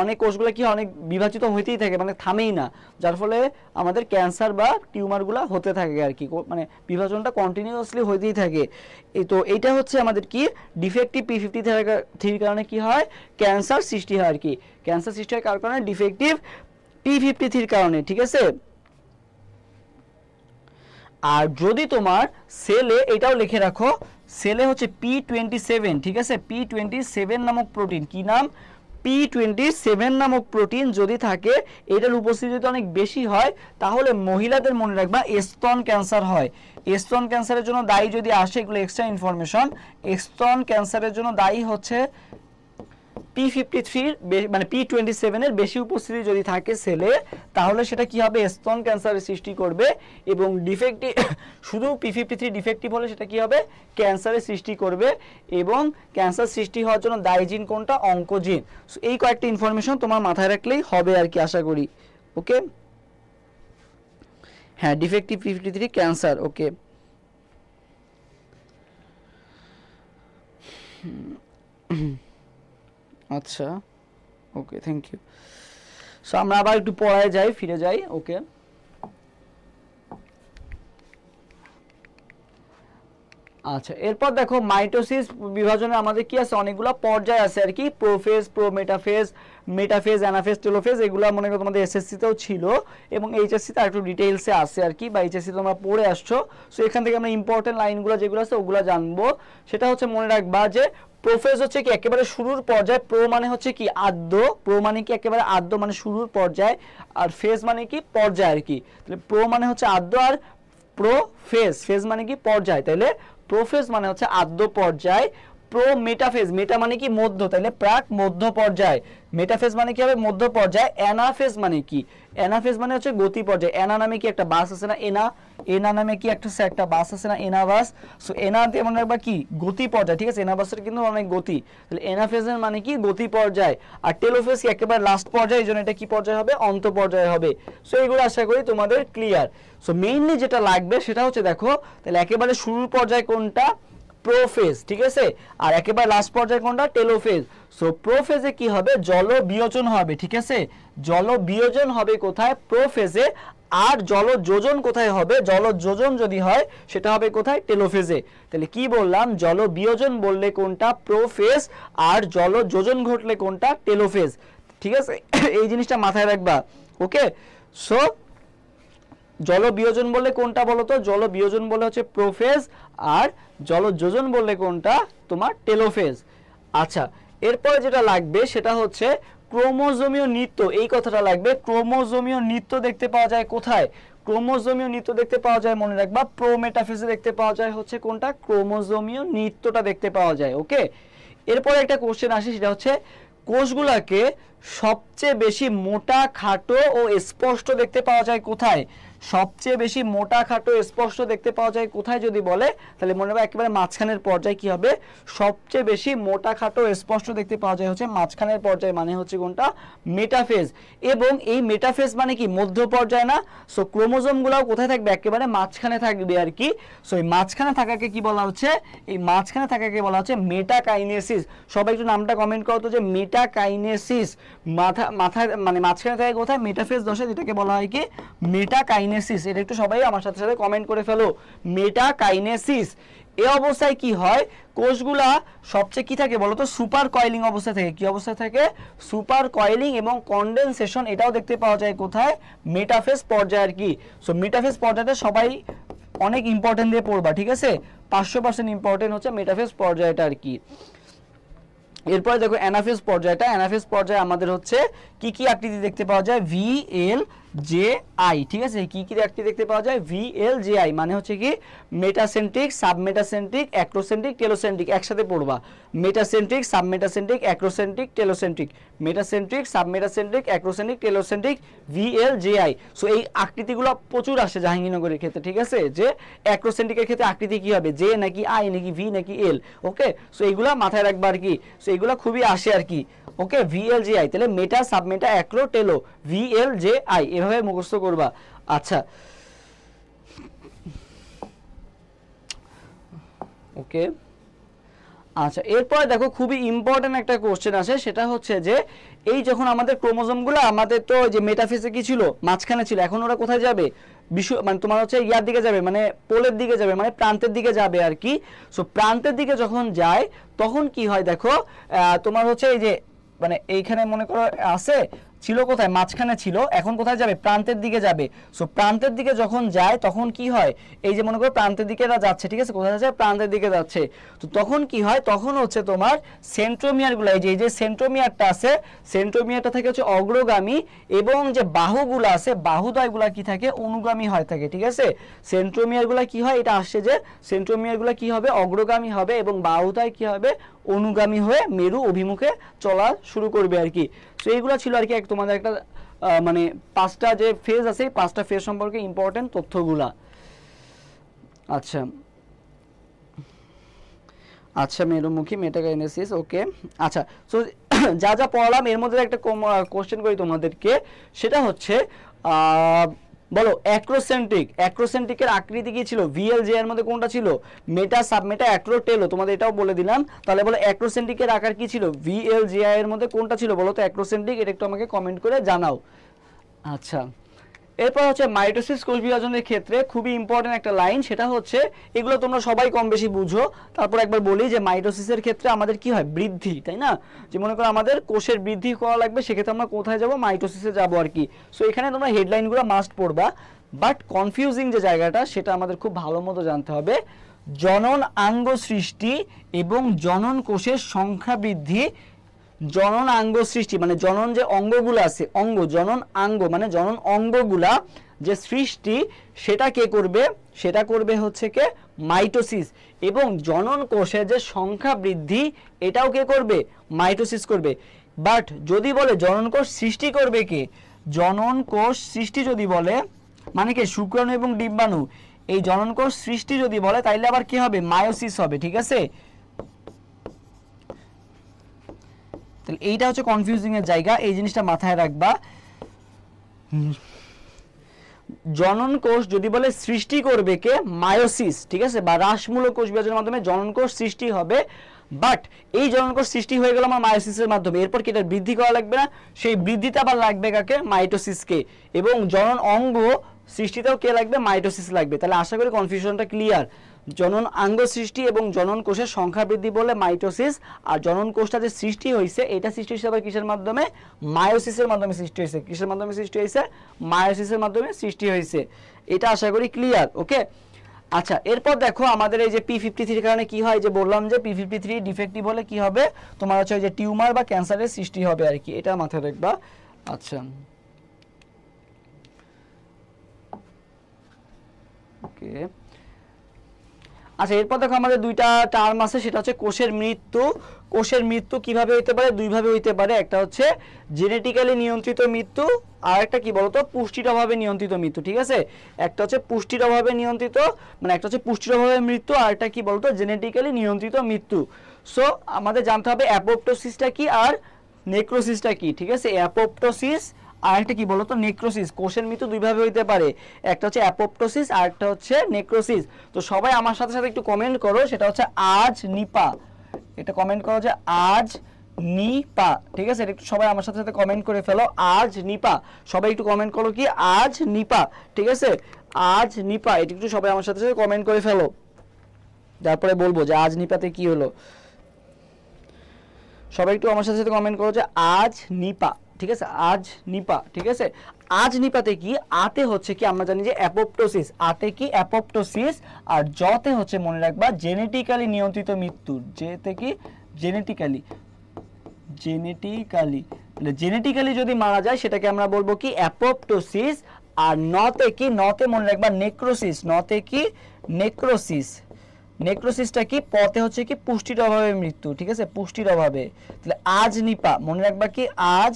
অনেক কোষগুলো কি হয়? অনেক বিভাজিত হইতেই থাকে, মানে থামেই না, যার ফলে আমাদের ক্যান্সার বা টিউমারগুলো হতে থাকে আর কি, মানে বিভাজনটা কন্টিনিউয়াসলি হইতেই থাকে। তো এইটা হচ্ছে আমাদের কি ডিফেক্টিভ P53 কারণে কি হয়? ক্যান্সার সৃষ্টি হয় আর কি। ক্যান্সার সৃষ্টি হয় কার কারণে? ডিফেক্টিভ P53 কারণে, ঠিক আছে। আর যদি তোমার সেলে, এটাও লিখে রাখো, সেলে হচ্ছে P27, ঠিক আছে, P27 নামক প্রোটিন, কি নাম? P27 নামক প্রোটিন যদি থাকে, এটার উপস্থিতি যদি অনেক বেশি হয়, তাহলে মহিলাদের মনে রাখবা স্তন ক্যান্সার হয়। স্তন ক্যান্সারের জন্য দায়ী যদি আসে, এগুলো এক্সট্রা ইনফরমেশন, স্তন ক্যান্সারের জন্য দায়ী হচ্ছে P53 মানে P27 এর বেশি উপস্থিতি যদি থাকে সেলে, তাহলে সেটা কি হবে? স্তন ক্যান্সারের সৃষ্টি করবে। এবং ডিফেক্টিভ শুধু P53 ডিফেক্টিভ হলে সেটা কি হবে? ক্যান্সারের সৃষ্টি করবে। এবং ক্যান্সার সৃষ্টি হওয়ার জন্য দায়ী জিন কোনটা? অঙ্কোজিন। সো এই কয়েকটা ইনফরমেশন তোমার মাথায় রাখলেই হবে আর কি, আশা করি। ওকে, হ্যাঁ ডিফেক্টিভ P53 ক্যান্সার। ওকে, আচ্ছা ওকে, থ্যাংক ইউ। সো আমরা আবার একটু পড়ায় যাই, ফিরে যাই। ওকে, আচ্ছা এরপর দেখো মাইটোসিস বিভাজনে আমাদের কি আছে? অনেকগুলো পর্যায় আছে আর কি, prophase, prometaphase, metaphase, anaphase, telophase. এগুলো মনে করো তোমাদের এসএসসি তেও ছিল এবং এইচএসসি তে একটু ডিটেইলসে আছে আর কি, বা এইচএসসি তোমরা পড়ে আসছো। সো এখান থেকে আমরা ইম্পর্টেন্ট লাইনগুলো যেগুলো আছে ওগুলো জানবো। সেটা হচ্ছে মনে রাখবা যে প্রোফেজ হচ্ছে কি একেবারে শুরুর পর্যায়ে, প্রো মানে হচ্ছে কি আদ্য, প্রো মানে কি একেবারে আদ্য মানে শুরুর পর্যায়ে, আর ফেজ মানে কি পর্যায় আর কি। তাহলে প্রো মানে হচ্ছে আদ্য, আর প্রোফেজ, ফেজ মানে কি পর্যায়, তাইলে প্রোফেজ মানে হচ্ছে আদ্য পর্যায়। প্রো মেটাফেজ, মেটা মানে কি মধ্য, তাহলে প্রাক মধ্য পর্যায়। মেটাফেজ মানে কি হবে? মধ্য পর্যায়। অ্যানাফেজ মানে কি? অ্যানাফেজ মানে হচ্ছে গতি পর্যায়। অ্যানা নামে কি একটা বাস আছে না? এনা নামে কি একটা বাস আছে না? এনা বাস। সো এনা দিয়ে মনে রাখবা কি গতি পর্যায়, ঠিক আছে। এনা বাসের কিন্তু অনেক গতি, তাহলে এনাফেজের মানে কি গতি পর্যায়। আর টেলোফেজ কি একেবারে লাস্ট পর্যায়ে, এই জন্য এটা কি পর্যায় হবে? অন্ত পর্যায়ে হবে। সো এইগুলো আশা করি তোমাদের ক্লিয়ার। সো মেইনলি যেটা লাগবে সেটা হচ্ছে দেখো, তাহলে একেবারে শুরুর পর্যায়ে কোনটা? প্রোফেজ, ঠিক আছে। আর একেবারে লাস্ট পর্যায়ে কোনটা? টেলোফেজ। সো প্রোফেজে কি হবে? জল বিয়োজন হবে, ঠিক আছে। জল বিয়োজন হবে কোথায়? প্রোফেজে। আর জল যোজন কোথায় হবে? জল যোজন যদি হয় সেটা হবে কোথায়? টেলোফেজে। তাহলে কি বললাম? জল বিয়োজন বললে কোনটা? প্রোফেজ। আর জল যোজন ঘটলে কোনটা? টেলোফেজ, ঠিক আছে। এই জিনিসটা মাথায় রাখবা। ওকে, সো জল বিয়োজন বললে কোনটা বলো তো? জল বিয়োজন বলে হচ্ছে প্রোফেজ, আর জল যোজন বললে কোনটা? তোমার টেলোফেজ। আচ্ছা এরপরে যেটা লাগবে সেটা হচ্ছে ক্রোমোজোমীয় নৃত্য, এই কথাটা লাগবে। ক্রোমোজোমীয় নৃত্য দেখতে পাওয়া যায় কোথায়? ক্রোমোজোমীয় নৃত্য দেখতে পাওয়া যায়, মনে রাখবা প্রোমেটাফেজে দেখতে পাওয়া যায় হচ্ছে কোনটা, ক্রোমোজোমীয় নৃত্যটা দেখতে পাওয়া যায়। ওকে, এরপরে একটা কোশ্চেন আসে, সেটা হচ্ছে কোষগুলাকে সবচেয়ে বেশি মোটা খাটো ও স্পষ্ট দেখতে পাওয়া যায় কোথায়? সবচেয়ে বেশি মোটা খাটো স্পষ্ট দেখতে পাওয়া যায় কোথায় যদি বলে, তাহলে মনে রাখবে একেবারে মাঝখানের পর্যায়ে কি হবে, সবচেয়ে বেশি মোটা খাটো স্পষ্ট দেখতে পাওয়া যায় হচ্ছে মাঝখানের পর্যায়ে, মানে হচ্ছে কোনটা, মেটাফেজ। এবং এই মেটাফেজ মানে কি, মধ্য পর্যায়ে না? সো ক্রোমোজোমগুলোও কোথায় থাকবে, একেবারে মাঝখানে থাকবে আর কি। সো এই মাঝখানে থাকাকে কি বলা হচ্ছে, এই মাঝখানে থাকাকে বলা হচ্ছে মেটাকাইনেসিস। সবাই একটু নামটা কমেন্ট করো তো, যে মেটাকাইনেসিস, মাথা মানে মাঝখানে থাকে কোথায়, মেটাফেজ দশা, যেটাকে বলা হয় কি মেটাকাইনেসিস। এটা একটু সবাই আমার সাথে সাথে কমেন্ট করে ফেলো, মেটাকাইনেসিস। এই অবস্থায় কি হয়, কোষগুলা সবচেয়ে কি থাকে বলতো, সুপার কয়েলিং অবস্থা থাকে। কি অবস্থা থাকে, সুপার কয়েলিং এবং কনডেনসেশন, এটাও দেখতে পাওয়া যায় কোথায়, মেটাফেজ পর্যায়ে আর কি। সো মেটাফেজ পর্যায়টা সবাই অনেক ইম্পর্টেন্ট দিয়ে পড়বা, ঠিক আছে, 500% ইম্পর্টেন্ট হচ্ছে মেটাফেজ পর্যায়টা আর কি। এরপরে দেখো অ্যানাফেজ পর্যায়টা, অ্যানাফেজ পর্যায়ে আমাদের হচ্ছে কি কি আকৃতি দেখতে পাওয়া যায়, VLJI, ঠিক আছে, কি কি আকৃতি দেখতে পাওয়া যায়, VLJI মানে হচ্ছে কি মেটাসেন্ট্রিক, সাবমেটাসেন্ট্রিক, অ্যাক্রোসেন্ট্রিক, টেলোসেন্ট্রিক, একসাথে পড়বা, metacentric, submetacentric, acrocentric, telocentric, metacentric, submetacentric, acrocentric, telocentric, VLJI। So এই আকৃতিগুলো প্রচুর আসে জাহাঙ্গীরনগরের ক্ষেত্রে, ঠিক আছে, যে অ্যাক্রোসেন্ট্রিকের ক্ষেত্রে আকৃতি কি হবে, জে নাকি আই নাকি ভি নাকি এল। ওকে, সো এইগুলা মাথায় রাখবা আর কি, সো এইগুলা খুবই আসে আর কি। ওকে, VLJI, তাহলে মেটা, সাবমেটা, অ্যাক্রো, টেলো, VLJI এভাবে মুখস্থ করবা। আচ্ছা, ওকে, আচ্ছা, এরপর দেখো খুবই ইম্পর্টেন্ট একটা কোশ্চেন আসে, সেটা হচ্ছে যে এই যখন আমাদের ক্রোমোজোমগুলো, আমাদের তো যে মেটাফেজে কি ছিল, মাঝখানে ছিল, এখন ওরা কোথায় যাবে, বিশ্ব মানে তোমার হচ্ছে ইয়ার দিকে যাবে, মানে পোলের দিকে যাবে, মানে প্রান্তের দিকে যাবে আর কি। সো প্রান্তের দিকে যখন যায় তখন কি হয় দেখো, তোমার হচ্ছে এই যে মানে এইখানে মনে করো আছে, ছিল কোথায়, মাঝখানে ছিল, এখন কোথায় যাবে, প্রান্তের দিকে যাবে। সো প্রান্তের দিকে যখন যায় তখন কি হয়, এই যে মনে করো প্রান্তের দিকে এরা যাচ্ছে, ঠিক আছে, কোথায় যাচ্ছে, প্রান্তের দিকে যাচ্ছে। তো তখন কি হয়, তখন হচ্ছে তোমার সেন্ট্রোমিয়ারগুলো, এই যে সেন্ট্রোমিয়ারটা আছে, সেন্ট্রোমিয়ারটা থেকে হচ্ছে অগ্রগামী, এবং যে বাহুগুলো আছে, বাহুদ্বয়গুলো কি থাকে, অনুগামী হয় থাকে, ঠিক আছে। সেন্ট্রোমিয়ারগুলো কি হয়, এটা আসছে যে সেন্ট্রোমিয়ারগুলো কি হবে, অগ্রগামী হবে, এবং বাহুদ্বয় কি হবে, অনুগামী হয়ে মেরু অভিমুখে চলা শুরু করবে আর কি। সো এইগুলো ছিল আর কি তোমাদের একটা মানে 5টা যে ফেজ আছে, 5টা ফেজ সম্পর্কে ইম্পর্টেন্ট তথ্যগুলা। আচ্ছা আচ্ছা, মেরুমুখী, মেটাকাইনেসিস, ওকে। আচ্ছা, সো যা যা পড়লাম এর মধ্যে একটা কোশ্চেন করি তোমাদেরকে, সেটা হচ্ছে বলো অ্যাক্রোসেন্ট্রিক, অ্যাক্রোসেন্ট্রিকের আকৃতি কি ছিল, VLJ এর মধ্যে কোনটা ছিল, মেটা, সাবমেটা, অ্যাক্রো, টেলো, তোমাদের এটাও বলে দিলাম। তাহলে বলো অ্যাক্রোসেন্ট্রিকের আকার কি ছিল, VLJI এর মধ্যে কোনটা ছিল বলো তো অ্যাক্রোসেন্ট্রিক, এটা একটু আমাকে কমেন্ট করে জানাও। আচ্ছা, এরপর হচ্ছে মাইটোসিস কোষ বিভাজনের ক্ষেত্রে খুবই ইম্পর্টেন্ট একটা লাইন, সেটা হচ্ছে এগুলো তোমরা সবাই কম বেশি বুঝো, তারপর একবার বলি যে মাইটোসিসের ক্ষেত্রে আমাদের কি হয়, বৃদ্ধি, তাই না, যে মনে করো আমাদের কোষের বৃদ্ধি করা লাগবে, সেক্ষেত্রে আমরা কোথায় যাব, মাইটোসিসে যাব আর কি। সো এখানে তোমরা হেডলাইনগুলো মাস্ট পড়বা, বাট কনফিউজিং যে জায়গাটা সেটা আমাদের খুব ভালো মতো জানতে হবে। জনন আঙ্গ সৃষ্টি এবং জনন কোষের সংখ্যা বৃদ্ধি, জনন আঙ্গ সৃষ্টি মানে জনন যে অঙ্গগুলো আছে, অঙ্গ, জনন আঙ্গ মানে জনন অঙ্গগুলা যে সৃষ্টি, সেটা কে করবে, সেটা করবে হচ্ছে কে, মাইটোসিস। এবং জনন কোষের যে সংখ্যা বৃদ্ধি, এটাও কে করবে, মাইটোসিস করবে। বাট যদি বলে জনন কোষ সৃষ্টি করবে কে, জনন কোষ সৃষ্টি যদি বলে মানে কি, শুক্রাণু এবং ডিম্বাণু, এই জনন কোষ সৃষ্টি যদি বলে তাইলে আবার কি হবে, মায়োসিস হবে, ঠিক আছে। তাহলে এইটা হচ্ছে কনফিউজিং এর জায়গা, এই জিনিসটা মাথায় রাখবা। জনন কোষ যদি বলে সৃষ্টি করবে কে, মায়োসিস, ঠিক আছে, বা হ্রাসমূলক কোষ বিভাজনের মাধ্যমে জনন কোষ সৃষ্টি হবে। বাট এই জনন কোষ সৃষ্টি হয়ে গেল আমার মায়োসিসের মাধ্যমে, এরপর কি এটা বৃদ্ধি করা লাগবে না, সেই বৃদ্ধিতে আবার লাগবে কাকে, মাইটোসিসকে। এবং জনন অঙ্গ সৃষ্টিতেও কে লাগবে, মাইটোসিস লাগবে। তাহলে আশা করি কনফিউশনটা ক্লিয়ার। জনন অঙ্গ সৃষ্টি এবং জনন কোষের সংখ্যা বৃদ্ধি বলে মাইটোসিস, আর জনন কোষটা যে সৃষ্টি হয়েছে, এটা সৃষ্টি হয়েছে আবার কিসের মাধ্যমে, মায়োসিসের মাধ্যমে সৃষ্টি হয়েছে। কিসের মাধ্যমে সৃষ্টি হয়েছে, মায়োসিসের মাধ্যমে সৃষ্টি হয়েছে। এটা আশা করি ক্লিয়ার, ওকে। আচ্ছা, এরপর দেখো আমাদের এই যে P53 কারণে কি হয়, যে বললাম যে P53 ডিফেক্টিভ হলে কি হবে, তোমার হচ্ছে যে টিউমার বা ক্যান্সারের সৃষ্টি হবে আর কি, এটা মাথায় রাখবা। আচ্ছা, ওকে আচ্ছা, এরপর দেখো আমাদের দুইটা টার্ম আছে, সেটা হচ্ছে কোষের মৃত্যু। কোষের মৃত্যু কিভাবে হইতে পারে? দুইভাবে হইতে পারে। একটা হচ্ছে জেনেটিক্যালি নিয়ন্ত্রিত মৃত্যু, আর একটা কি বলতো পুষ্টির অভাবে নিয়ন্ত্রিত মৃত্যু। ঠিক আছে, একটা হচ্ছে পুষ্টির অভাবে নিয়ন্ত্রিত, মানে একটা হচ্ছে পুষ্টির অভাবে মৃত্যু, আর একটা কি বলতো জেনেটিক্যালি নিয়ন্ত্রিত মৃত্যু। সো আমাদের জানতে হবে অ্যাপোপ্টোসিসটা কি আর নেক্রোসিসটা কি। ঠিক আছে, অ্যাপোপ্টোসিস আর একটা কি বলতো নেক্রোসিস। কোষের মৃত্যু দুইভাবে হইতে পারে, একটা হচ্ছে অ্যাপোপ্টোসিস আর একটা হচ্ছে নেক্রোসিস। তো সবাই আমার সাথে সাথে একটু কমেন্ট করো, সেটা হচ্ছে আজ নিপা। এটা কমেন্ট করো যে আজ নিপা। ঠিক আছে, এটা একটু সবাই আমার সাথে সাথে কমেন্ট করে ফেলো, আজ নিপা। সবাই একটু কমেন্ট করো কি আজ নিপা। ঠিক আছে, আজ নিপা, এটা একটু সবাই আমার সাথে সাথে কমেন্ট করে ফেলো, তারপরে বলবো যে আজ নিপাতে কি হলো। সবাই একটু আমার সাথে সাথে কমেন্ট করো যে আজ নিপা। ঠিক আছে, আজ নিপা। ঠিক আছে, আজ নিপাতে কি? আতে হচ্ছে কি আমরা জানি যে অ্যাপোপ্টোসিস, আতে কি অ্যাপোপ্টোসিস, আর জতে হচ্ছে মনে রাখবা জেনেটিক্যালি নিয়ন্ত্রিত মৃত্যু। যেতে কি জেনেটিক্যালি, জেনেটিক্যালি যদি মারা যায় সেটাকে আমরা বলবো কি অ্যাপোপ্টোসিস। আর নতে কি? নতে মনে রাখবা নেক্রোসিস। নতে কি? নেক্রোসিস। নেক্রোসিসটা কি? পথে হচ্ছে কি পুষ্টির অভাবে মৃত্যু। ঠিক আছে, পুষ্টির অভাবে। তাহলে আজ নিপা মনে রাখবা কি আজ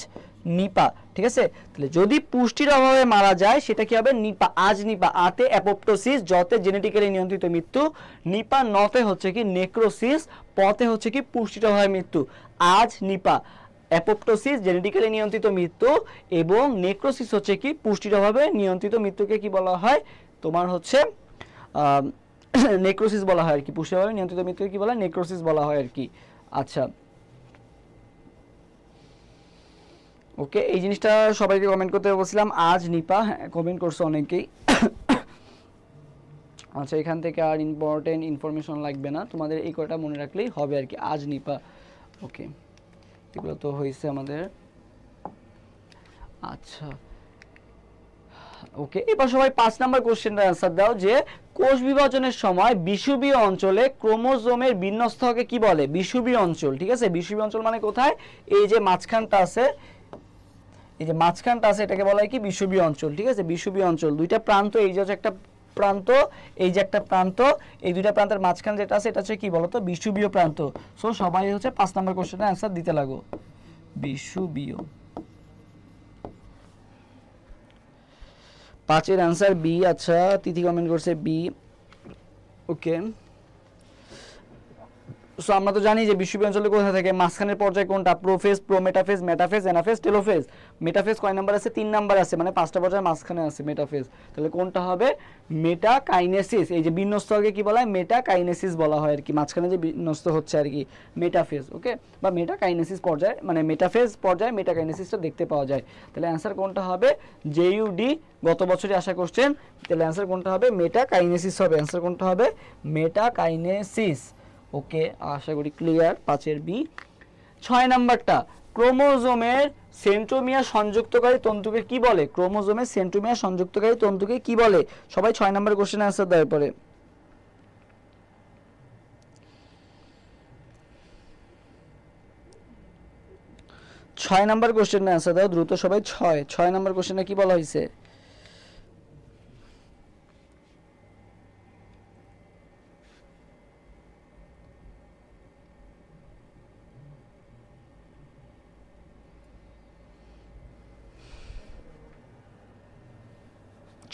নিপা। ঠিক আছে, তাহলে যদি পুষ্টির অভাবে মারা যায় সেটা কি হবে? নিপা, আজ নিপা। আতে অ্যাপোপ্টোসিস, জতে জেনেটিক্যালি নিয়ন্ত্রিত মৃত্যু, নিপা নতে হচ্ছে কি নেক্রোসিস, পথে হচ্ছে কি পুষ্টির অভাবে মৃত্যু। আজ নিপা অ্যাপোপ্টোসিস জেনেটিক্যালি নিয়ন্ত্রিত মৃত্যু, এবং নেক্রোসিস হচ্ছে কি পুষ্টির অভাবে নিয়ন্ত্রিত মৃত্যুকে কি বলা হয়? তোমার হচ্ছে নেক্রোসিস বলা হয় আর কি। পুষ্টির অভাবে নিয়ন্ত্রিত মৃত্যুকে কি বলা হয়? নেক্রোসিস বলা হয় আর কি। আচ্ছা ওকে, এই জিনিসটা সবাইকে কমেন্ট করতে বলছিলাম আজ নিপা। হ্যাঁ, কমেন্ট করছো অনেকেই। আচ্ছা, এখান থেকে আর ইম্পর্টেন্ট ইনফরমেশন লাগবে না, তোমাদের এই কটা মনে রাখলেই হবে আর কি, আজ নিপা। ওকে, এগুলো তো হয়েছে আমাদের। আচ্ছা ওকে, এবার সবাই 5 নাম্বার কোশ্চেনটার অ্যান্সার দাও যে কোষ বিভাজনের সময় বিষুবীয় অঞ্চলে ক্রোমোজোমের বিন্যস্তকে কি বলে? বিষুবীয় অঞ্চল। ঠিক আছে, বিষুবীয় অঞ্চল মানে কোথায়? এই যে মাঝখানটা আছে, এই যে মাঝখানটা আছে, এটাকে বলা হয় কি বিষুবীয় অঞ্চল। ঠিক আছে, বিষুবীয় অঞ্চল। দুইটা প্রান্ত, এই যে হচ্ছে একটা প্রান্ত, এই যে একটা প্রান্ত, এই দুইটা প্রান্তের মাঝখান যেটা আছে এটা হচ্ছে কি বলতো বিষুবীয় প্রান্ত। সো সবাই হচ্ছে 5 নাম্বার কোশ্চেনের অ্যান্সার দিতে লাগো, বিষুবীয়। 5 এর অ্যান্সার বি। আচ্ছা, তিথি কমেন্ট করছে বি। ওকে, সো আমরা তো জানি যে বিষুবীয় অঞ্চলে কোথায় থাকে, মাঝখানের পর্যায়ে কোনটা? Prophase, prometaphase, metaphase, anaphase, telophase. Metaphase কয় নাম্বার আছে? 3 নাম্বার আছে, মানে 5টা পর্যায়ে মাঝখানে আছে মেটাফেজ। তাহলে কোনটা হবে? মেটাকাইনেসিস। এই যে বিন্যস্তকে কি বলা হয়? মেটাকাইনেসিস বলা হয় আর কি, মাঝখানে যে বিন্যস্ত হচ্ছে আর কি মেটাফেজ। ওকে, বা মেটাকাইনেসিস পর্যায়ে, মানে মেটাফেজ পর্যায়ে মেটাকাইনেসিসটা দেখতে পাওয়া যায়। তাহলে অ্যান্সার কোনটা হবে? জেইউডি, গত বছরই আসা কোশ্চেন। তাহলে অ্যান্সার কোনটা হবে? মেটাকাইনেসিস হবে। অ্যান্সার কোনটা হবে? মেটাকাইনেসিস। ওকে, আশা করি ক্লিয়ার। 5 এর বি। 6 নাম্বারটা, ক্রোমোজোমের সেন্ট্রোমিয়ার সংযুক্তকারী তন্তুকে কি বলে? ক্রোমোজোমের সেন্ট্রোমিয়ার সংযুক্তকারী তন্তুকে কি বলে? সবাই 6 নাম্বার কোশ্চেনের অ্যান্সার দেওয়ার পরে। ছয় নাম্বার কোশ্চেনের অ্যান্সার দাও দ্রুত সবাই। 6 নাম্বার কোশ্চেনে কি বলা হয়েছে?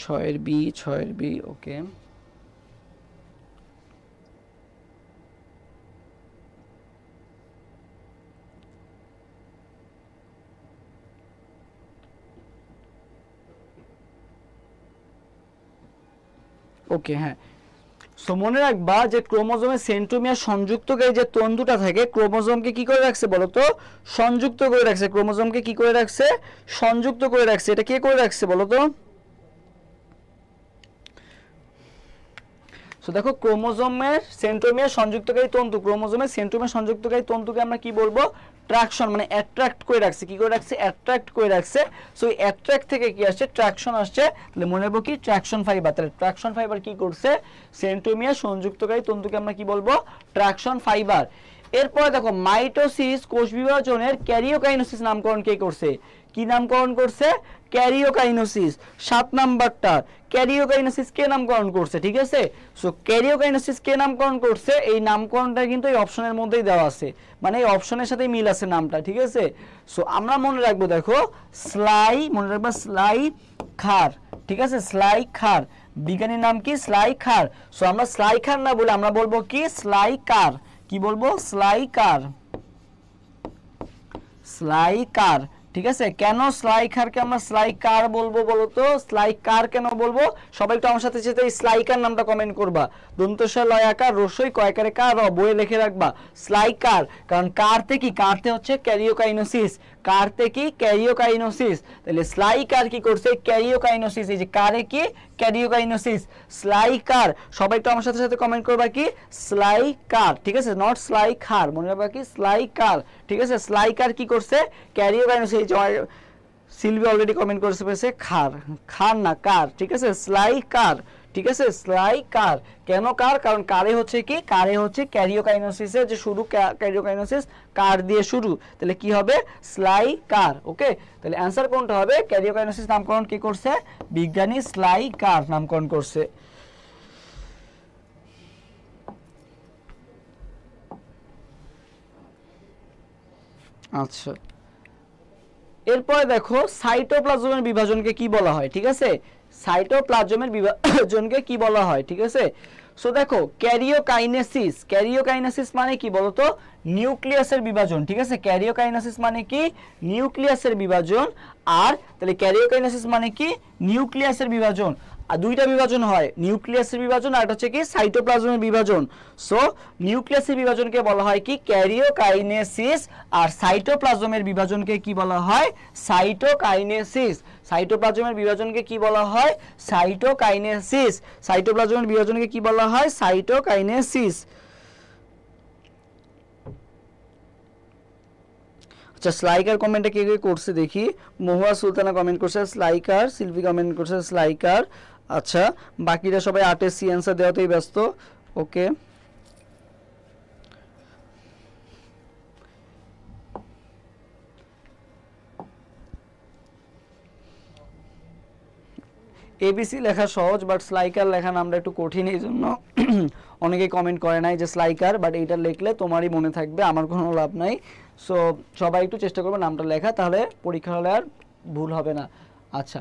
ছয়ের বি। ওকে, ওকে হ্যাঁ। সো মনে রাখবা যে ক্রোমোজোমের সেন্ট্রোমিয়ার সংযুক্তকারী যে তন্তুটা থাকে, ক্রোমোজোমকে কি করে রাখছে বলো তো? সংযুক্ত করে রাখছে। ক্রোমোজোমকে কি করে রাখছে? সংযুক্ত করে রাখছে। এটা কে করে রাখছে বলো তো? সো দেখো, ক্রোমোজোমের সেন্ট্রোমিয়ার সংযুক্তকারী তন্তু, ক্রোমোজোমের সেন্ট্রোমিয়ার সংযুক্তকারী তন্তুকে আমরা কি বলবো? ট্রাকশন, মানে অ্যাট্রাক্ট করে রাখছে। কি করে রাখছে? অ্যাট্রাক্ট করে রাখছে। সো এই অ্যাট্রাক্ট থেকে কি আসছে? ট্রাকশন আসছে। তাহলে মনে রাখবো কি ট্রাকশন ফাইবার। তাহলে ট্রাকশন ফাইবার কি করছে? সেন্ট্রোমিয়ার সংযুক্তকারী তন্তুকে আমরা কি বলবো? Traction fibre. এরপরে দেখো, মাইটোসিস কোষ বিভাজনের ক্যারিওকাইনেসিস নামকরণ কে করছে? কি নামকরণ করছে? ক্যারিওকাইনোসিস। 7 নাম্বারটা ক্যারিওকাইনোসিস কে নামকরণ করছে, ঠিক আছে। সো ক্যারিওকাইনোসিস কে নামকরণ করছে, এই নামকরণটা কিন্তু এই অপশনের মধ্যেই দেওয়া আছে, মানে এই অপশনের সাথে মিল আছে নামটা, ঠিক আছে। সো আমরা মনে রাখবো, দেখো স্লাই, মনে রাখবা স্লাই খার, ঠিক আছে, স্লাই খার, বিজ্ঞানীর নাম কি স্লাই খার। সো আমরা স্লাই খার না বলে আমরা বলবো কি স্লাই কার, কি বলবো স্লাই কার, স্লাই কার, ঠিক আছে। কেন স্লাই খারকে আমরা স্লাই কার বলবো বলো তো, স্লাই কার কেন বলবো, সবাই একটু আমার সাথে সাথে এই স্লাই কার নামটা কমেন্ট করবা। দন্তস্বর লয়াকার রসই কয়কারে কার র, বইয়ে লিখে রাখবা স্লাই কার। কারণ কারতে কি, কারতে হচ্ছে ক্যারিওকাইনোসিস, কারতে কি ক্যারিওকাইনোসিস, তাহলে স্লাই কার কি করছে ক্যারিওকাইনোসিস, এই যে কারে কি ক্যারিওকাইনোসিস, স্লাই কার। সবাই একটু আমার সাথে সাথে কমেন্ট করবা কি স্লাই কার, ঠিক আছে, নট স্লাই খার, মনে রাখবা কি স্লাই কার, ঠিক আছে। স্লাই কার কি করছে ক্যারিওকাইনোসিস, সিলভি অলরেডি কমেন্ট করেছে পেয়েছে খার, খার না কার, ঠিক আছে, স্লাই কার, ঠিক আছে, স্লাই কার। কেন কার, কারণ কারে হচ্ছে কি, কারে হচ্ছে ক্যারিওকাইনোসিসের যে শুরু, ক্যারিওকাইনোসিস কার দিয়ে শুরু, তাহলে কি হবে স্লাই কার। ওকে, তাহলে অ্যান্সার কোনটা হবে, ক্যারিওকাইনোসিস নামকরণ কি করছে বিজ্ঞানী স্লাই কার নামকরণ করছে। আচ্ছা, এরপরে দেখো সাইটোপ্লাজমের বিভাজনকে কি বলা হয়, ঠিক আছে, সাইটোপ্লাজমের বিভাজনকে কি বলা হয়, ঠিক আছে। সো দেখো ক্যারিওকাইনেসিস, ক্যারিওকাইনেসিস মানে কি বলতো নিউক্লিয়াসের বিভাজন, ঠিক আছে, ক্যারিওকাইনেসিস মানে কি নিউক্লিয়াসের বিভাজন। আর তাহলে ক্যারিওকাইনেসিস মানে কি নিউক্লিয়াসের বিভাজন, আর দুইটা বিভাজন হয়, নিউক্লিয়াসের বিভাজন আর হচ্ছে কি সাইটোপ্লাজমের বিভাজন। সো নিউক্লিয়াসের বিভাজনকে বলা হয় কি ক্যারিওকাইনেসিস, আর সাইটোপ্লাজমের বিভাজনকে কি বলা হয় সাইটোকাইনেসিস, সাইটোপ্লাজমের বিভাজনকে কি বলা হয় সাইটোকাইনেসিস, সাইটোপ্লাজমের বিভাজনকে কি বলা হয় সাইটোকাইনেসিস। আচ্ছা, স্লাইকার কমেন্টটা কে কে করছে দেখি, মহুয়া সুলতানা কমেন্ট করছে স্লাইকার, সিলভি কমেন্ট করছে স্লাইকার। আচ্ছা, বাকিরা সবাই আর্টের সি অ্যান্সার দেওয়াতেই ব্যস্ত। ওকে, এবিসি লেখা সহজ, বাট স্লাইকার লেখা নামটা একটু কঠিন, এই জন্য অনেকে কমেন্ট করে নাই যে স্লাইকার, বাট এইটা লিখলে তোমারই মনে থাকবে, আমার কোনো লাভ নাই। সো সবাই একটু চেষ্টা করবে নামটা লেখা, তাহলে পরীক্ষা হলে আর ভুল হবে না। আচ্ছা,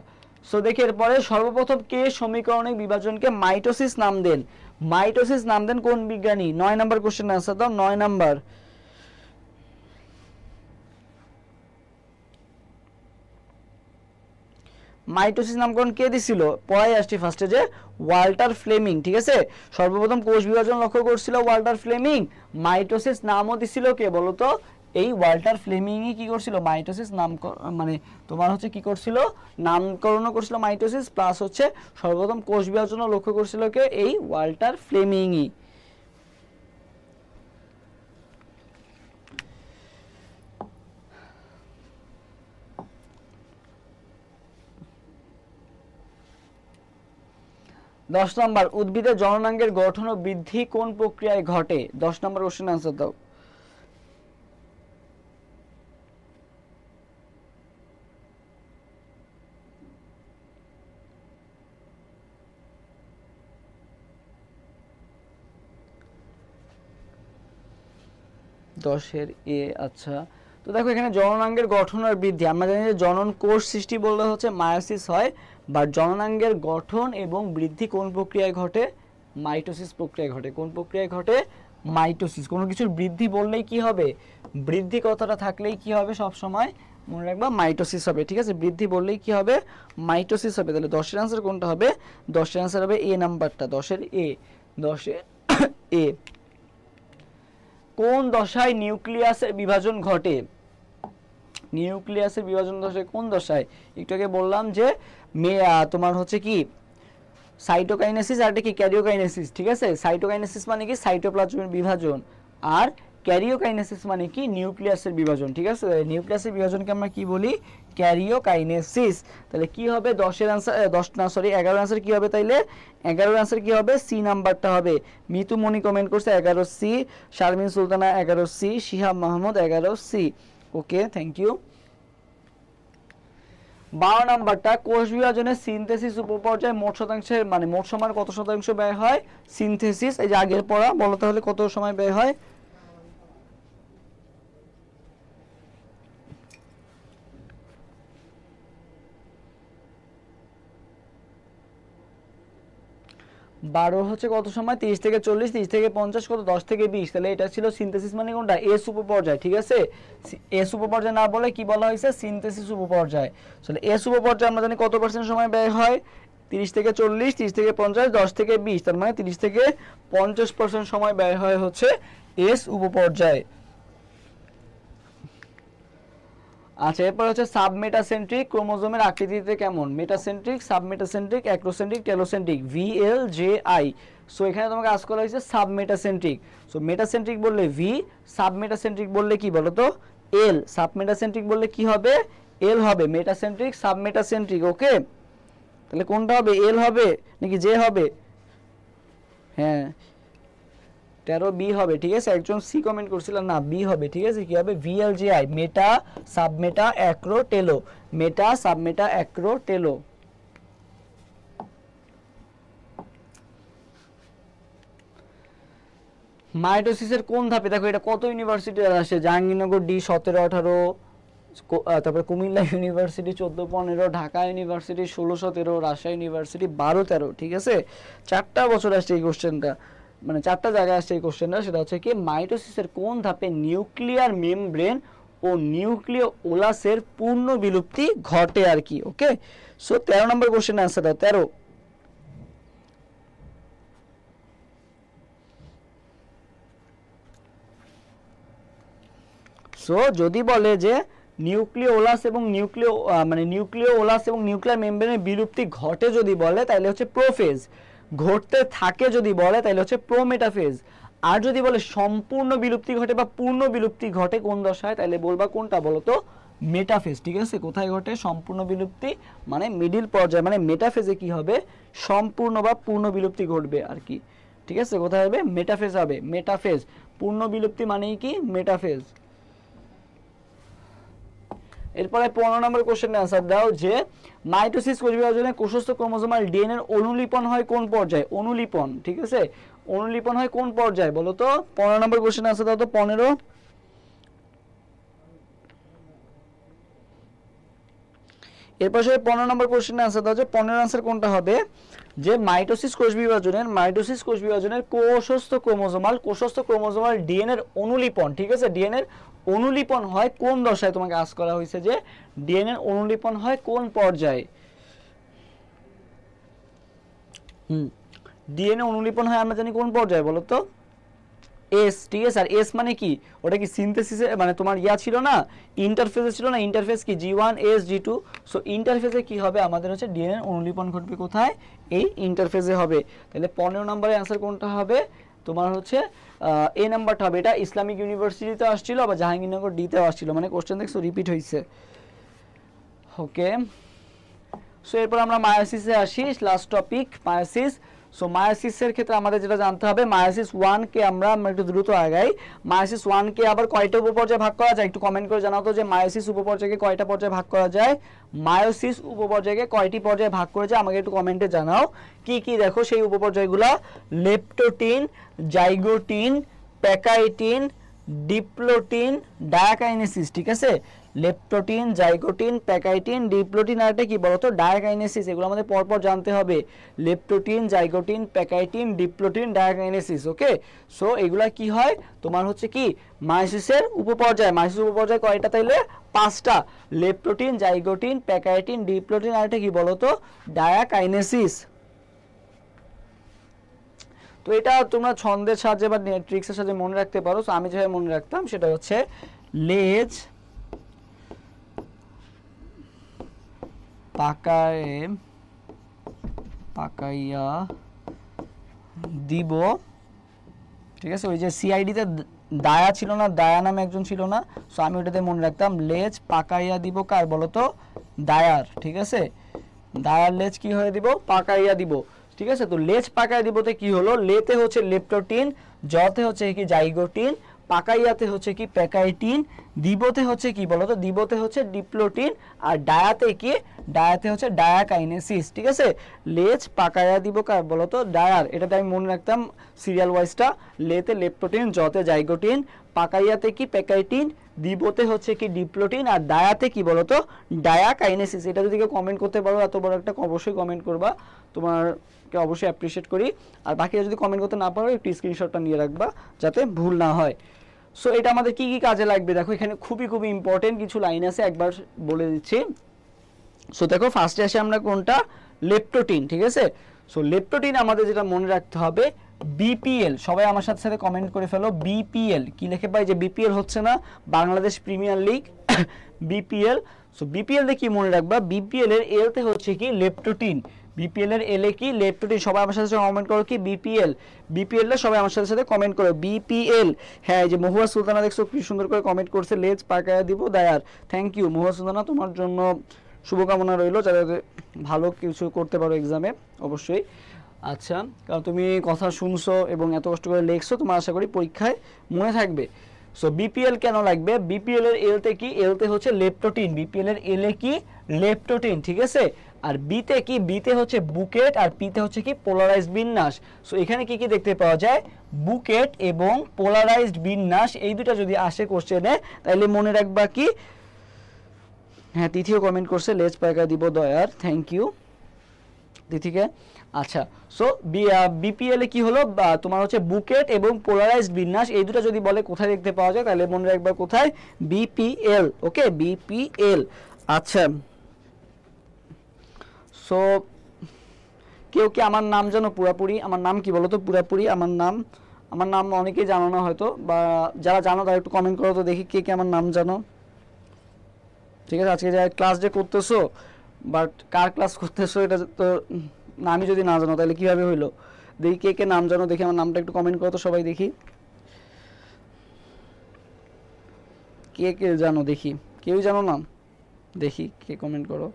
সো দেখি এরপরে সর্বপ্রথম কে সমীকরণিক বিভাজনকে মাইটোসিস নাম দেন, মাইটোসিস নাম দেন কোন বিজ্ঞানী, 9 নাম্বার কোশ্চেন আনসার দাও, 9 নাম্বার। মাইটোসিস নামকরণ কে দিছিল, পড়াই আসছি ফার্স্টে যে ওয়াল্টার ফ্লেমিং, ঠিক আছে, সর্বপ্রথম কোষ বিভাজন লক্ষ্য করছিল ওয়াল্টার ফ্লেমিং। মাইটোসিস নামও দিছিল কে বলতো, এই ওয়াল্টার ফ্লেমিংই কি করছিল মাইটোসিস নাম, মানে তোমার হচ্ছে কি করছিল নামকরণও করছিল মাইটোসিস, প্লাস হচ্ছে সর্বপ্রথম কোষ বিভাজন লক্ষ্য করছিল কে এই ওয়াল্টার ফ্লেমিংই। দশ নম্বর উদ্ভিদের জননাঙ্গের গঠন ও বৃদ্ধি কোন প্রক্রিয়ায় ঘটে, 10 নম্বর কোশ্চেন আনসার দাও। দশের এ। আচ্ছা, তো দেখো এখানে জননাঙ্গের গঠন আর বৃদ্ধি, আমরা জানি যে জনন কোষ সৃষ্টি বললে হচ্ছে মায়োসিস হয়, বা জননাঙ্গের গঠন এবং বৃদ্ধি কোন প্রক্রিয়ায় ঘটে মাইটোসিস প্রক্রিয়ায় ঘটে। কোন প্রক্রিয়ায় ঘটে মাইটোসিস। কোনো কিছুর বৃদ্ধি বললেই কি হবে, বৃদ্ধি কথাটা থাকলেই কি হবে সব সময় মনে রাখবা মাইটোসিস হবে, ঠিক আছে, বৃদ্ধি বললেই কি হবে মাইটোসিস হবে। তাহলে 10 এর আনসার কোনটা হবে, 10 এর আনসার হবে এ নাম্বারটা, 10 এর এ, 10 এর এ। কোন দশায় নিউক্লিয়াসের বিভাজন ঘটে, নিউক্লিয়াসের বিভাজন দশায় কোন দশায়, একটু আগে বললাম যে তোমার হচ্ছে কি সাইটোকাইনেসিস আর কি ক্যারিওকাইনেসিস, ঠিক আছে, সাইটোকাইনেসিস মানে কি সাইটোপ্লাজমের বিভাজন, আর ক্যারিওকাইনেসিস মানে কি নিউক্লিয়াসের বিভাজন, ঠিক আছে, নিউক্লিয়াসের বিভাজনকে আমরা কি বলি ক্যারিওকাইনেসিস। তাহলে কি হবে 10 এর আনসার, 10 না সরি 11 এর আনসার কি হবে, তাইলে 11 এর আনসার কি হবে সি নাম্বারটা হবে। মিতু মনি কমেন্ট করছে 11 C, Sharmin Sultana 11 C, Shihab Mahmud 11 C. Okay, thank you. 12 নাম্বারটা কোষ বিভাজনের সিনথেসিস উপপর্যায়ে মোট শতাংশের মানে মোট সময়ের কত শতাংশ ব্যয় হয় সিনথেসিস, এই যে আগের পড়া, বলো তাহলে কত সময় ব্যয় হয়। বারো হচ্ছে কত সময় 30 থেকে 40, 30 থেকে 50, কত 10 থেকে 20, তাহলে এটা ছিল সিনথেসিস মানে কোনটা এস উপপর্যায়, ঠিক আছে। এস উপপর্যায় না বলে কি বলা হয়েছে সিনথেসিস উপপর্যায়। তাহলে এস উপপর্যায়ে আমরা জানি কত পার্সেন্ট সময় ব্যয় হয় 30 থেকে 40, 30 থেকে 50, 10 থেকে 20, তার মানে 30 থেকে 50% সময় ব্যয় হয় হচ্ছে এস উপপর্যায়। আচ্ছা, এরপর হচ্ছে সাবমেটাসেন্ট্রিক ক্রোমোজোমের আকৃতিতে কেমন, metacentric, submetacentric, acrocentric, telocentric, VLJI। So এখানে তোমাকে আজ করা হয়েছে সাবমেটাসেন্ট্রিক। সো মেটাসেন্ট্রিক বললে ভি, সাবমেটাসেন্ট্রিক বললে কি বলো তো এল, সাবমেটাসেন্ট্রিক বললে কি হবে এল হবে, মেটাসেন্ট্রিক সাবমেটাসেন্ট্রিক। ওকে, তাহলে কোনটা হবে এল হবে নাকি জে হবে? হ্যাঁ 13B হবে, ঠিক আছে। একজন সি কমেন্ট করছিলেন, না বি হবে, ঠিক আছে। কি হবে VLJI, মেটা সাবমেটা অ্যাক্রো টেলো, মেটা সাবমেটা অ্যাক্রো টেলো। মাইটোসিসের কোন ধাপে, দেখো এটা কত ইউনিভার্সিটি আসে, জাহাঙ্গীরনগর D 17, 18, তারপরে Comilla university 14, 15, Dhaka university 16, 17, Rajshahi university 12, 13, ঠিক আছে। 4টা বছর আসছে এই কোশ্চেনটা, মানে 4টা জায়গায় আসছে এই কোশ্চেনটা। সেটা হচ্ছে কি মাইটোসিসের কোন ধাপে নিউক্লিয়ার মেমব্রেন ও নিউক্লিয় ওলাসের পূর্ণ বিলুপ্তি ঘটে আর কি। ওকে, সো 13 নম্বর কোশ্চেনের आंसर দাও 13। সো যদি বলে যে নিউক্লিয় ওলাস এবং নিউক্লিয়ার মেমব্রেনের বিলুপ্তি ঘটে যদি বলে তাহলে হচ্ছে প্রোফেজ, ঘটতে থাকে যদি বলে তাহলে হচ্ছে প্রোমেটাফেজ। আর যদি বলে সম্পূর্ণ বিলুপ্তি ঘটে বা পূর্ণ বিলুপ্তি ঘটে কোন দশায়, তাহলে বলবা কোনটা বলো তো মেটাফেজ, ঠিক আছে। কোথায় ঘটে সম্পূর্ণ বিলুপ্তি, মানে মিডিল পর্যায়ে, মানে মেটাফেজে কি হবে সম্পূর্ণ বা পূর্ণ বিলুপ্তি ঘটবে আর কি, ঠিক আছে। কোথায় হবে মেটাফেজ হবে, মেটাফেজ। পূর্ণ বিলুপ্তি মানেই কি মেটাফেজ। এরপরে 15 নম্বর কোশ্চেনের आंसर দাও যে মাইটোসিস কোষ বিভাজনে কোষস্থ ক্রোমোজোমাল ডিএনএ এর অনুলিপন হয় কোন পর্যায়ে, অনুলিপন, ঠিক আছে। অনুলিপন হয় কোন পর্যায়ে বলো তো 15 নম্বর কোশ্চেনের आंसर দাও তো 15। এরপর 15 নম্বর কোশ্চেনের आंसर দাও যে 15 आंसर কোনটা হবে যে মাইটোসিস কোষ বিভাজনের কোষস্থ ক্রোমোজোমাল ডিএনএ এর অনুলিপন, ঠিক আছে। ডিএনএ এর অনুলিপন হয় কোন দশায়, তোমাকে আজ করা হয়েছে যে ডিএনএ এর অনুলিপন হয় কোন পর্যায়ে। ডিএনএ অনুলিপন হয় আমরা জানি কোন পর্যায়ে বলো তো এস, ঠিক আছে। আর এস মানে কি, ওটা কি সিনথেসিসে মানে তোমার ইয়া ছিল না ইন্টারফেসে ছিল না, ইন্টারফেস কি G1 S G2। সো ইন্টারফেসে কি হবে আমাদের হচ্ছে ডিএনএ অনুলিপন ঘটবে কোথায় এই ইন্টারফেসে হবে। তাহলে 15 নম্বরের आंसर কোনটা হবে তোমার হচ্ছে এ নাম্বারটা হবে। এটা ইসলামিক ইউনিভার্সিটিতে আসছিল আবার জাহাঙ্গীরনগর D তেও আসছিল, মানে কোশ্চেন দেখছো রিপিট হইছে। ওকে, সো এরপর আমরা মায়োসিসে আসি, লাস্ট টপিক মায়োসিস। সো মায়োসিসের ক্ষেত্রে আমাদের যেটা জানতে হবে মায়োসিস 1 কে আমরা একটু দ্রুত আগাই। মায়োসিস 1 কে আবার কয়টা উপপর্যায়ে ভাগ করা যায় একটু কমেন্ট করে জানাও তো যে মায়োসিস উপপর্যায়কে কয়টা পর্যায়ে ভাগ করা যায়, মায়োসিস উপপর্যায়কে কয়টি পর্যায়ে ভাগ করে যায় আমাকে একটু কমেন্টে জানাও। কি কি দেখো সেই উপপর্যায়গুলো, leptotene, zygotene, pachytene, diplotene, diakinesis, ঠিক আছে। লেপ্টোটিন, জাইগোটিন, প্যাকাইটিন, ডিপ্লোটিন আর এটা কি বলতো ডায়াকাইনেসিস। এগুলো আমাদের পরপর জানতে হবে, leptotene, zygotene, pachytene, diplotene, diakinesis. Okay, so এগুলা কি হয় তোমার হচ্ছে কি মায়োসিসের উপপর্যায়। মায়োসিস উপপর্যায় কয়টা তাইলে 5টা, লেপ্টোটিন, জাইগোটিন, প্যাকাইটিন, ডিপ্লোটিন আর এটা কি বলতো ডায়াকাইনেসিস। তো এটা তোমরা ছন্দের সাহায্যে বা ট্রিক্সের সাহায্যে মনে রাখতে পারো। সো আমি যেভাবে মনে রাখতাম সেটা হচ্ছে লেজ পাকাইয়া দিব, ঠিক আছে। ওই যে সিআইডিতে দায়া ছিল না, দায়া নামে একজন ছিল না, সো আমি ওটাতে মনে রাখতাম লেজ পাকাইয়া দিব কার বলতো দায়ার, ঠিক আছে। দায়ার লেজ কি হয়ে দিব পাকাইয়া দিব, ঠিক আছে। তো লেজ পাকাইয়া দিবতে কি হলো, লেতে হচ্ছে লেপ্টোটিন, জতে হচ্ছে কি জাইগোটিন, পাকাইয়াতে হচ্ছে কি প্যাকাইটিন, দিবতে হচ্ছে কি বলতো, দিবতে হচ্ছে ডিপ্লোটিন, আর ডায়াতে কি, ডায়াতে হচ্ছে ডায়াকাইনেসিস। ঠিক আছে, লেজ পাকাইয়া দিব কার বলতো, ডায়ার। এটাতে আমি মনে রাখতাম সিরিয়াল ওয়াইজটা, লেতে লেপ্টোটিন, জতে জাইগোটিন, পাকাইয়াতে কি প্যাকাইটিন, দিবতে হচ্ছে কি ডিপ্লোটিন, আর ডায়াতে কি বলতো ডায়াকাইনেসিস। এটা যদি কেউ কমেন্ট করতে পারো এত বড় একটা, অবশ্যই কমেন্ট করবা, তোমারকে অবশ্যই অ্যাপ্রিশিয়েট করি। আর বাকিরা যদি কমেন্ট করতে না পারো একটু স্ক্রিনশটটা নিয়ে রাখবা যাতে ভুল না হয়। সো এটা আমাদের কি কি কাজে লাগবে দেখো, এখানে খুবই খুবই ইম্পর্টেন্ট কিছু লাইন আছে, একবার বলে দিচ্ছি। সো দেখো ফার্স্টে আসে আমরা কোনটা, লেপ্টোটিন। ঠিক আছে, সো লেপ্টোটিন আমাদের যেটা মনে রাখতে হবে বিপিএল। সবাই আমার সাথে সাথে কমেন্ট করে ফেলো বিপিএল কি লিখে পাই, যে বিপিএল হচ্ছে না Bangladesh premier league, BPL. So BPL দিয়ে কি মনে রাখবা, বিপিএল এর এল তে হচ্ছে কি লেপ্টোটিন, বিপিএল এর এল এ কি লেপ্টোটিন। সবাই আমার সাথে কমেন্ট করো কি বিপিএল, বিপিএল এর সবাই আমার সাথে সাথে কমেন্ট করো বিপিএল। হ্যাঁ, এই যে মহুয়া সুলতানা দেখছো কি সুন্দর করে কমেন্ট করছে, লেজ পাকায়া দিব দায়ার। থ্যাংক ইউ মহুয়া সুলতানা, তোমার জন্য শুভকামনা রইল যাতে ভালো কিছু করতে পারো এক্সামে অবশ্যই। আচ্ছা, কারণ তুমি কথা শুনছো এবং এত কষ্ট করে লিখছো, তোমার আশা করি পরীক্ষায় মনে থাকবে। সো বিপিএল কেন লাগবে, বিপিএল এর এলতে কি, এলতে হচ্ছে লেপ্টোটিন, বিপিএল এর এলে কি লেপ্টোটিন। ঠিক আছে, আর বিতে কি, বিতে হচ্ছে বুকেট, আর পিতে হচ্ছে কি পোলারাইজড বিন্যাস। সো এখানে কি কি দেখতে পাওয়া যায়, বুকেট এবং পোলারাইজড বিন্যাস, এই দুটো যদি আসে কোশ্চেনে তাহলে মনে রাখবা কি। হ্যাঁ, তিথিও কমেন্ট করছে লেজ পায়কা দিব দয়ার, থ্যাংক ইউ তিথিকে। আচ্ছা, সো বিপিএল এ কি হলো, তোমার হচ্ছে বুকেট এবং পোলারাইজড বিন্যাস, এই দুটো যদি বলে কোথায় দেখতে পাওয়া যায় তাহলে মনে রাখবা কোথায়, বিপিএল। ওকে, বিপিএল। আচ্ছা, সো কেউ কি আমার নাম জানো পুরাপুরি, আমার নাম কি বলো তো পুরাপুরি, আমার নাম অনেকেই জানো না হয়তো, বা যারা জানো তারা একটু কমেন্ট করো তো দেখি কে কে আমার নাম জানো। ঠিক আছে, আজকে যারা ক্লাস যে করতেছো, বাট কার ক্লাস করতেছো এটা তো আমি যদি না জানো তাহলে কিভাবে হইলো। দেখি কে কে নাম জানো, দেখি আমার নামটা একটু কমেন্ট করো তো সবাই, দেখি কে কে জানো, দেখি কেউই জানো না, দেখি কে কমেন্ট করো।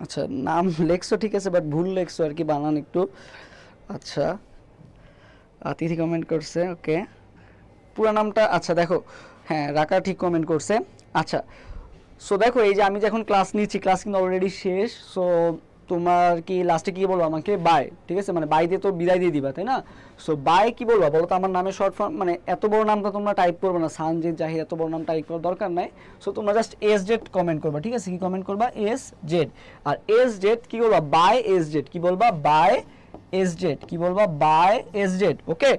আচ্ছা, নাম লেখছো ঠিক আছে, বাট ভুল লেখছো আর কি, বানান একটু। আচ্ছা, তিথি কমেন্ট করছে, ওকে, পুরো নামটা। আচ্ছা দেখো, হ্যাঁ রাকা ঠিক কমেন্ট করছে। আচ্ছা, সো দেখো এই যে আমি যখন ক্লাস নিচ্ছি, ক্লাস কিন্তু অলরেডি শেষ। সো তোমার কি লাস্টে কি বলবো আমাকে, বাই। ঠিক আছে, মানে বাই দিয়ে তো বিদায় দিয়ে দিবা, তাই না? সো বাই কি বলবো বলো তো, আমার নামের শর্ট ফর্ম, মানে এত বড় নামটা তোমরা টাইপ করবে না, সানজিদ জাহিদ এত বড় নাম টাইপ করার দরকার নাই। সো তোমরা জাস্ট এস জেড কমেন্ট করবা। ঠিক আছে, কি কমেন্ট করবা, এস জেড। আর এস জেড কি বলবা, বাই এস জেড, কি বলবা, বাই এস জেড, কি বলবা, by S Z. Okay,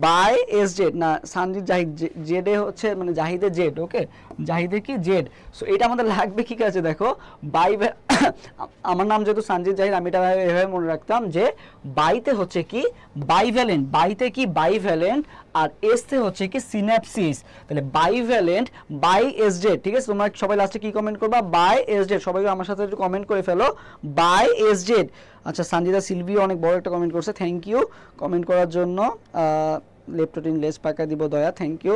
by S Z, না সানজিদ জাহিদ, জেডে হচ্ছে মানে জাহিদে জেড। ওকে, জাহিদে কি জেড। সো এটা আমাদের লাগবে কি কাছে দেখো, বাই আমার নাম যেহেতু সানজিদ জাহিদ, আমি এটা এভাবে মনে রাখতাম যে বাইতে হচ্ছে কি বাইভ্যালেন্ট, বাইতে কি বাইভ্যালেন্ট, আর এসতে হচ্ছে কি সিন্যাপসিস। তাহলে বাইভ্যালেন্ট বাই এস জেড। ঠিক আছে, তোমরা সবাই লাস্টে কি কমেন্ট করবা, বাই এস জেড। সবাই আমার সাথে একটু কমেন্ট করে ফেলো, বাই এস জেড। আচ্ছা, সঞ্জিদা সিলভিও অনেক বড় একটা কমেন্ট করছে, থ্যাংক ইউ কমেন্ট করার জন্য। লেপ্টোটিন লেস পাকা দিব দয়া, থ্যাংক ইউ।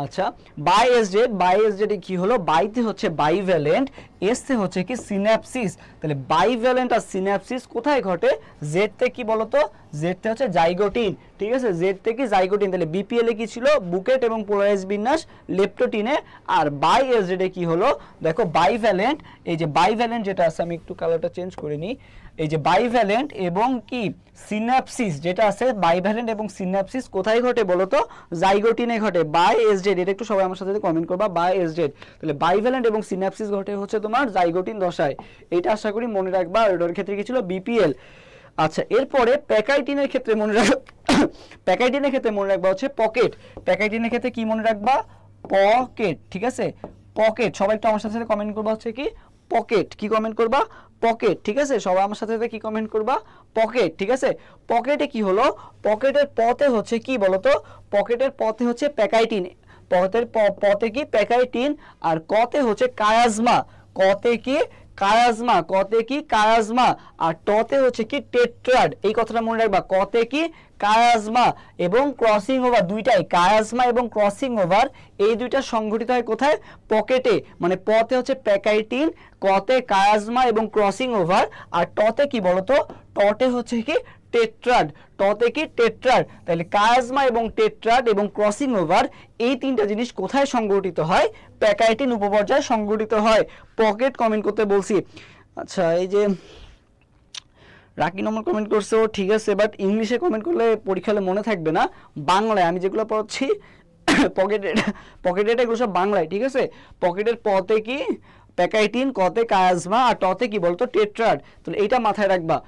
আচ্ছা, by S Z, by S Z কি হলো, বাইতে হচ্ছে বাইভ্যালেন্ট, এসতে হচ্ছে কি সিন্যাপসিস। তাহলে বাইভ্যালেন্ট আর সিন্যাপসিস কোথায় ঘটে, জেড তে কি বলতো, জেড তে হচ্ছে জাইগোটিন। ঠিক আছে, জেড থেকে জাইগোটিন। তাহলে বিপিএল এ কি ছিল, বুকেট এবং পোলারাইজ বিন্যাস লেপ্টোটিনে। আর বাই এস জেড এ কি হলো দেখো, বাইভ্যালেন্ট, এই যে বাইভ্যালেন্ট যেটা আছে, আমি একটু কালারটা চেঞ্জ করে নিই, এই যে বাইভ্যালেন্ট এবং কি সিন্যাপসিস যেটা আছে, বাইভ্যালেন্ট এবং সিন্যাপসিস কোথায় ঘটে বলতো, জাইগোটিনে ঘটে, বাই এস জেড। এটা একটু সবাই আমার সাথে কমেন্ট করবা, বাই এস জেড। তাহলে বাইভ্যালেন্ট এবং সিন্যাপসিস ঘটে হচ্ছে তোমার জাইগোটিন দশায়, এটা আশা করি মনে রাখবা। এটার ক্ষেত্রে কি ছিল, বিপিএল। আচ্ছা, এরপরে প্যাকাইটিনের ক্ষেত্রে মনে রাখবা, প্যাকাইটিনের ক্ষেত্রে মনে রাখবা হচ্ছে পকেট। প্যাকাইটিনের ক্ষেত্রে কি মনে রাখবা, পকেট। ঠিক আছে, পকেট। সবাই একটু আমার সাথে কমেন্ট করবা হচ্ছে কি পকেট, কি কমেন্ট করবা, পকেট। ঠিক আছে, সবাই আমার সাথে কি কমেন্ট করবা, পকেট। ঠিক আছে, পকেটে কি হলো, পকেটের পথে হচ্ছে কি বলতো, পকেটের পথে হচ্ছে প্যাকাইটিন, পথের পথে কি প্যাকাইটিন, আর কতে হচ্ছে কায়াজমা, কতে কি কায়াজমা, কতে কি কায়াজমা, আর টতে হচ্ছে কি টেট্রাড। এই কথাটা মনে রাখবা, কতে কি কায়াজমা এবং ক্রসিং ওভার, দুইটাই কায়াজমা এবং ক্রসিং ওভার এই দুইটা সংঘটিত হয় কোথায়? পকেটে, মানে পতে হচ্ছে প্যাকাইটিন, কতে কায়াজমা এবং ক্রসিং ওভার, আর টতে কি বলতো? টতে হচ্ছে কি টেট্রাড, টতে কি টেট্রাড। তাহলে কায়াজমা এবং টেট্রাড এবং ক্রসিং ওভার এই তিনটা জিনিস কোথায় সংঘটিত হয়? প্যাকাইটিন উপপর্যায়ে সংঘটিত হয়। পকেট কমেন্ট করতে বলছি। আচ্ছা, এই যে রাকি নম্বর কমেন্ট করছে, ও ঠিক আছে, বাট ইংলিশে কমেন্ট করলে পরীক্ষা হলে মনে থাকবে না। বাংলায় আমি যেগুলো পড়ছি পকেটের এগুলো সব বাংলায়, ঠিক আছে? পকেটের পতে কি প্যাকাইটিন, কতে কায়াজমা, আর টতে কি বলতো? টেট্রাড। তাহলে এইটা মাথায় রাখবা।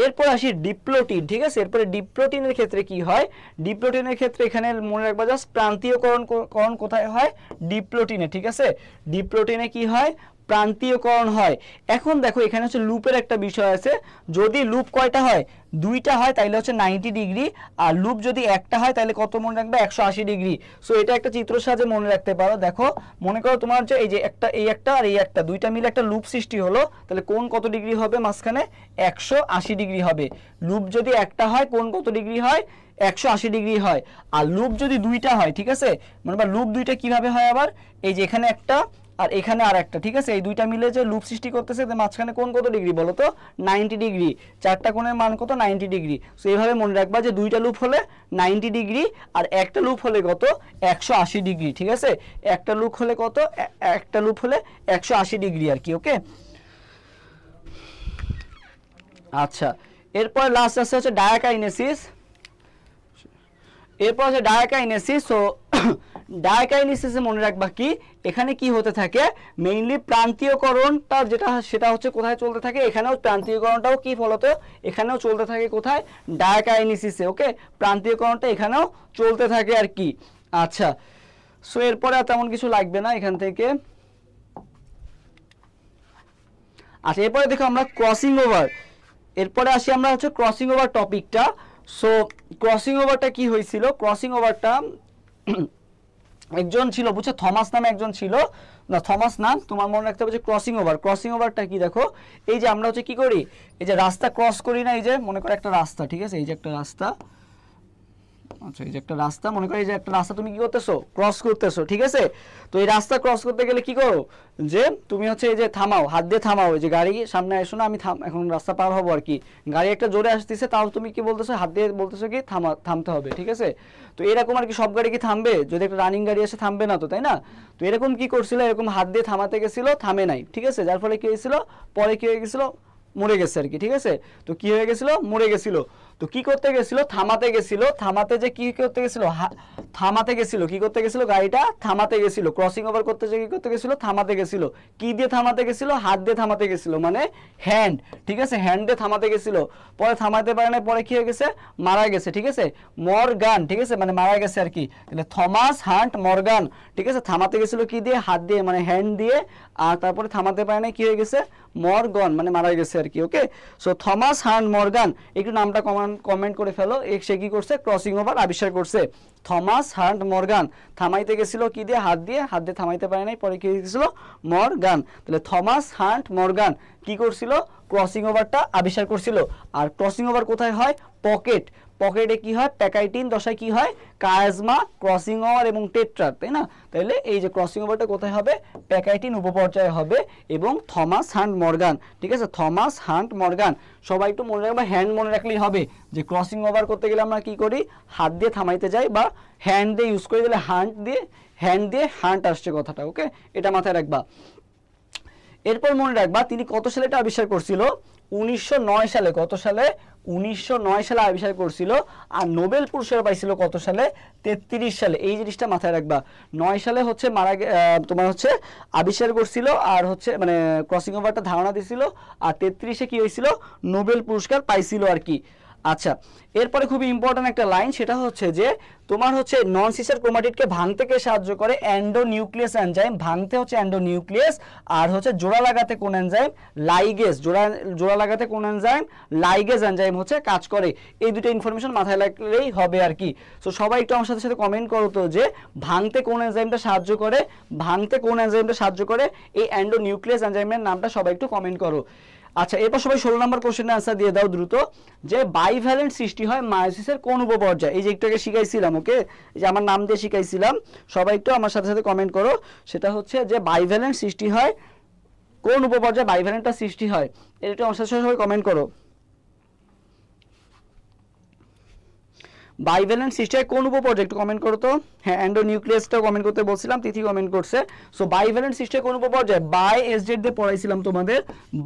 এরপর আসি ডিপ্লোটিন, ঠিক আছে? এরপরে ডিপ্লোটিনের ক্ষেত্রে কি হয়? ডিপ্লোটিনের ক্ষেত্রে এখানে মনে রাখবা জাস্ট প্রান্তীয়করণ কোথায় হয়? ডিপ্লোটিনে, ঠিক আছে? ডিপ্লোটিনে কি হয়? প্রান্তীয়করণ হয়। এখন দেখো এখানে হচ্ছে লুপের একটা বিষয় আছে। যদি লুপ কয়টা হয়? দুইটা হয় তাহলে হচ্ছে 90 ডিগ্রি, আর লুপ যদি একটা হয় তাহলে কত মনে রাখবে? 180 ডিগ্রি। সো এটা একটা চিত্র সাহায্যে মনে রাখতে পারো। দেখো মনে করো তোমার হচ্ছে এই যে একটা, এই একটা আর এই একটা, দুইটা মিলে একটা লুপ সৃষ্টি হলো, তাহলে কোণ কত ডিগ্রি হবে মাঝখানে? 180 ডিগ্রি হবে। লুপ যদি একটা হয় কোণ কত ডিগ্রি হয়? 180 ডিগ্রি হয়। আর লুপ যদি দুইটা হয়, ঠিক আছে, মানে লুপ দুইটা কিভাবে হয় আবার? এই যে এখানে একটা আর এখানে আর একটা, ঠিক আছে? এই দুইটা মিলে যে লুপ সৃষ্টি করতেছে, মাঝখানে কোণ কত ডিগ্রি বলো তো? 90 ডিগ্রি। চারটা কোণের মান কত? 90 ডিগ্রি। সো এইভাবে মনে রাখবা যে দুইটা লুপ হলে 90 ডিগ্রি আর একটা লুপ হলে কত? 180 ডিগ্রি, ঠিক আছে? একটা লুপ হলে কত? একটা লুপ হলে 180 ডিগ্রি আর কি, ওকে? আচ্ছা, এরপর লাস্ট আছে হচ্ছে ডায়াকাইনেসিস। এরপর আছে ডায়াকাইনেসিস। সো ডায়াকাইনেসিসে মনে রাখবা কি এখানে কি হতে থাকে? মেইনলি প্রান্তীয়করণটা যেটা সেটা হচ্ছে কোথায় চলতে থাকে? এখানেও প্রান্তীয়করণটাও কি ফলতে এখানেও চলতে থাকে কোথায়? ডায়াকাইনেসিসে, ওকে? প্রান্তীয়করণটা এখানেও চলতে থাকে আর কি। আচ্ছা, সো এরপরে আর তেমন কিছু লাগবে না এখান থেকে। আচ্ছা, এরপরে দেখো আমরা ক্রসিং ওভার, এরপরে আসি আমরা হচ্ছে ক্রসিং ওভার টপিকটা। সো ক্রসিং ওভারটা কি হয়েছিল? ক্রসিং ওভারটা একজন ছিল, বুঝছো, থমাস নামে একজন ছিল, না থমাস নাম, তোমার মনে রাখতে হবে যে ক্রসিং ওভার। ক্রসিং ওভারটা কি দেখো, এই যে আমরা হচ্ছে কি করি, এই যে রাস্তা ক্রস করি না, এই যে মনে করো একটা রাস্তা, ঠিক আছে? এই যে একটা রাস্তা, আচ্ছা এই যে একটা রাস্তা, মনে করো এই যে একটা রাস্তা তুমি কি করতেছো? ক্রস করতেছো, ঠিক আছে? তো এই রাস্তা ক্রস করতে গেলে কি করো? যে তুমি হচ্ছে এই যে থামাও, হাত দিয়ে থামাও, এই যে গাড়ি সামনে আসো না, আমি এখন রাস্তা পার হবো আর কি, গাড়ি একটা জোরে আসতেছে, তাও তুমি কি বলতেছো? হাত দিয়ে বলতেছো কি থামতে হবে, ঠিক আছে? তো এরকম আর কি সব গাড়ি কি থামবে? যদি একটা রানিং গাড়ি আসে থামবে না তো, তাই না? তো এরকম কি করছিল, এরকম হাত দিয়ে থামাতে গেছিল, থামে নাই, ঠিক আছে? যার ফলে কি হয়েছিল? পরে কি হয়ে গেছিল? মরে গেছে আর কি, ঠিক আছে? তো কি হয়ে গেছিল? মরে গেছিল। তো কি করতে গেছিল? থামাতে গেছিল। থামাতে যে কি করতে গেছিল? থামাতে গেছিল। কি করতে গেছিল? গাড়িটা থামাতে গেছিল। ক্রসিং ওভার করতে যে কি করতে গেছিল? থামাতে গেছিল। কি দিয়ে থামাতে গেছিল? হাত দিয়ে থামাতে গেছিল, মানে হ্যান্ড, ঠিক আছে? হ্যান্ড দিয়ে থামাতে গেছিল। পরে থামাতে পারে না, পরে কি হয়ে গেছে? মারা গেছে, ঠিক আছে? মরগান, ঠিক আছে, মানে মারা গেছে আর কি। তাহলে থমাস হান্ট মরগান, ঠিক আছে? থামাতে গেছিল কি দিয়ে? হাত দিয়ে, মানে হ্যান্ড দিয়ে। আর তারপরে থামাতে পারে না, কি হয়ে গেছে? মরগান, মানে মারা গেছে আর কি, ওকে? সো থমাস হান্ট মরগান, একটু নামটা কমেন্ট করে ফেলো। সে কি করছে? ক্রসিং ওভার আবিষ্কার করছে। থমাস হান্ট মরগান থামাইতে গেছিল কি দিয়ে? হাত দিয়ে। হাত দিয়ে থামাইতে পারে নাই, পরে কি হয়েছিল? মরগান। তাহলে থমাস হান্ট মরগান কি করছিল? ক্রসিং ওভারটা আবিষ্কার করছিল। আর ক্রসিং ওভার কোথায় হয়? পকেট। পকেটে কি হয়? প্যাকাইটিন দশায় কি হয়? কায়াজমা, ক্রসিং ওভার এবং টেট্রাড, তাই না? তাহলে এই যে ক্রসিং ওভারটা কোথায় হবে? প্যাকাইটিন উপপর্যায়ে হবে এবং থমাস হান্ট মরগান, ঠিক আছে? Thomas hunt Morgan. সবাই একটু মনে রাখবে, হ্যান্ড মনে রাখলেই হবে যে ক্রসিং ওভার করতে গেলে আমরা কি করি? হাত দিয়ে থামাইতে যাই বা হ্যান্ড দিয়ে ইউজ করে দিলে হ্যান্ড দিয়ে হান্ট আসছে কথাটা, ওকে? এটা মাথায় রাখবা। এরপর মনে রাখবা তিনি কত সালে এটা আবিষ্কার করছিল? 1909 সালে। কত সালে? 1909 সালে আবিষ্কার করছিল। আর নোবেল পুরস্কার পাইছিল কত সালে? 33 সালে। এই জিনিসটা মাথায় রাখবা। 9 সালে হচ্ছে তোমার হচ্ছে আবিষ্কার করছিল, আর হচ্ছে মানে ক্রসিং ওভারটা ধারণা দিছিল, আর 33-এ কি হয়েছিল? নোবেল পুরস্কার পাইছিল আর কি। আচ্ছা, এরপরে খুবই ইম্পর্টেন্ট একটা লাইন, সেটা হচ্ছে যে তোমার হচ্ছে নন সিস্টার ক্রোমাটিডকে ভাঙতে কে সাহায্য করে? Endonuclease enzyme. ভাঙতে হচ্ছে এন্ডোনিউক্লিয়াস, আর হচ্ছে জোড়া লাগাতে কোন এনজাইম? লাইগেজ। জোড়া লাগাতে কোন এনজাইম? লাইগেজ এনজাইম হচ্ছে কাজ করে। এই দুটো ইনফরমেশন মাথায় রাখলেই হবে আর কি। সো সবাই একটু আমার সাথে সাথে কমেন্ট করো তো যে ভাঙতে কোন এনজাইমটা সাহায্য করে? ভাঙতে কোন এনজাইমটা সাহায্য করে? এই এন্ডোনিউক্লিয়াস এনজাইমের নামটা সবাই একটু কমেন্ট করো। আচ্ছা, এরপর সবাই 16 নম্বর কোশ্চেনের আনসার দিয়ে দাও দ্রুত, যে বাইভ্যালেন্ট সৃষ্টি হয় মায়োসিসের কোন উপপর্যায়ে? এই যে একটু আগে শিখাইছিলাম, ওকে, এই যে আমার নাম দিয়ে শিখাইছিলাম, সবাই একটু আমার সাথে সাথে কমেন্ট করো। সেটা হচ্ছে যে বাইভ্যালেন্ট সৃষ্টি হয় কোন উপপর্যায়ে? বাইভ্যালেন্টটা সৃষ্টি হয়, এটা একটু আমার সাথে সবাই কমেন্ট করো। বাইভ্যালেন্ট সৃষ্টি হয় কোন উপপর্যায়ে? একটু কমেন্ট করো তো। হ্যাঁ, এন্ডোনিউক্লিয়াসটাও কমেন্ট করতে বলছিলাম, তিথি কমেন্ট করছে। সো বাইভ্যালেন্ট সৃষ্টি হয় কোন উপপর্যায়ে? বাই এসজেড দিয়ে পড়াইছিলাম তোমাদের,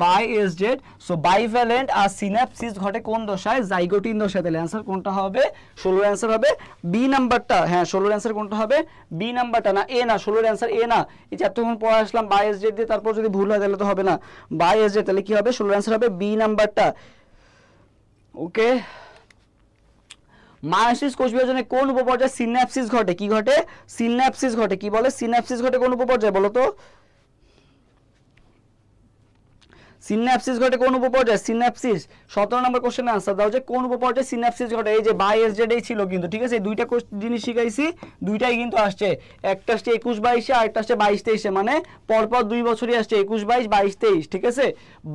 বাই এসজেড। সো বাইভ্যালেন্ট আর সিনাপসিস ঘটে কোন দশায়? জাইগোটিন দশায়। তাহলে অ্যান্সার কোনটা হবে? 16 অ্যান্সার হবে বি নাম্বারটা। হ্যাঁ, 16 অ্যান্সার কোনটা হবে? বি নাম্বারটা, না এ না, 16 অ্যান্সার এ না। এই যে এতক্ষণ পড়া আসলাম বাই এসজেড দিয়ে, তারপর যদি ভুল হয় তাহলে তো হবে না। বাই এসজেড, তাহলে কি হবে? 16 অ্যান্সার হবে বি নাম্বারটা। ওকে, মায়োসিস কোষ বিভাজনে কোন উপপর্যায়ে সিন্যাপসিস ঘটে? কি ঘটে? সিন্যাপসিস ঘটে। কি বলে? সিন্যাপসিস ঘটে কোন উপপর্যায়ে বলো তো? সিন্যাপসিস ঘটে কোন উপপর্যায়ে? সিন্যাপসিস। 17 নম্বর কোশ্চেনের আনসার দাও যে কোন উপপর্যায়ে সিন্যাপসিস ঘটে। এই যে বাই এসজেড এই ছিল কিন্তু, ঠিক আছে, এই দুইটা জিনিস শিখাইছি, দুইটাই কিন্তু আসছে। একটা আসছে 21-22-এ, আর একটা আসছে 22-23-এ, মানে পরপর 2 বছরই আসছে, 21-22, 22-23, ঠিক আছে।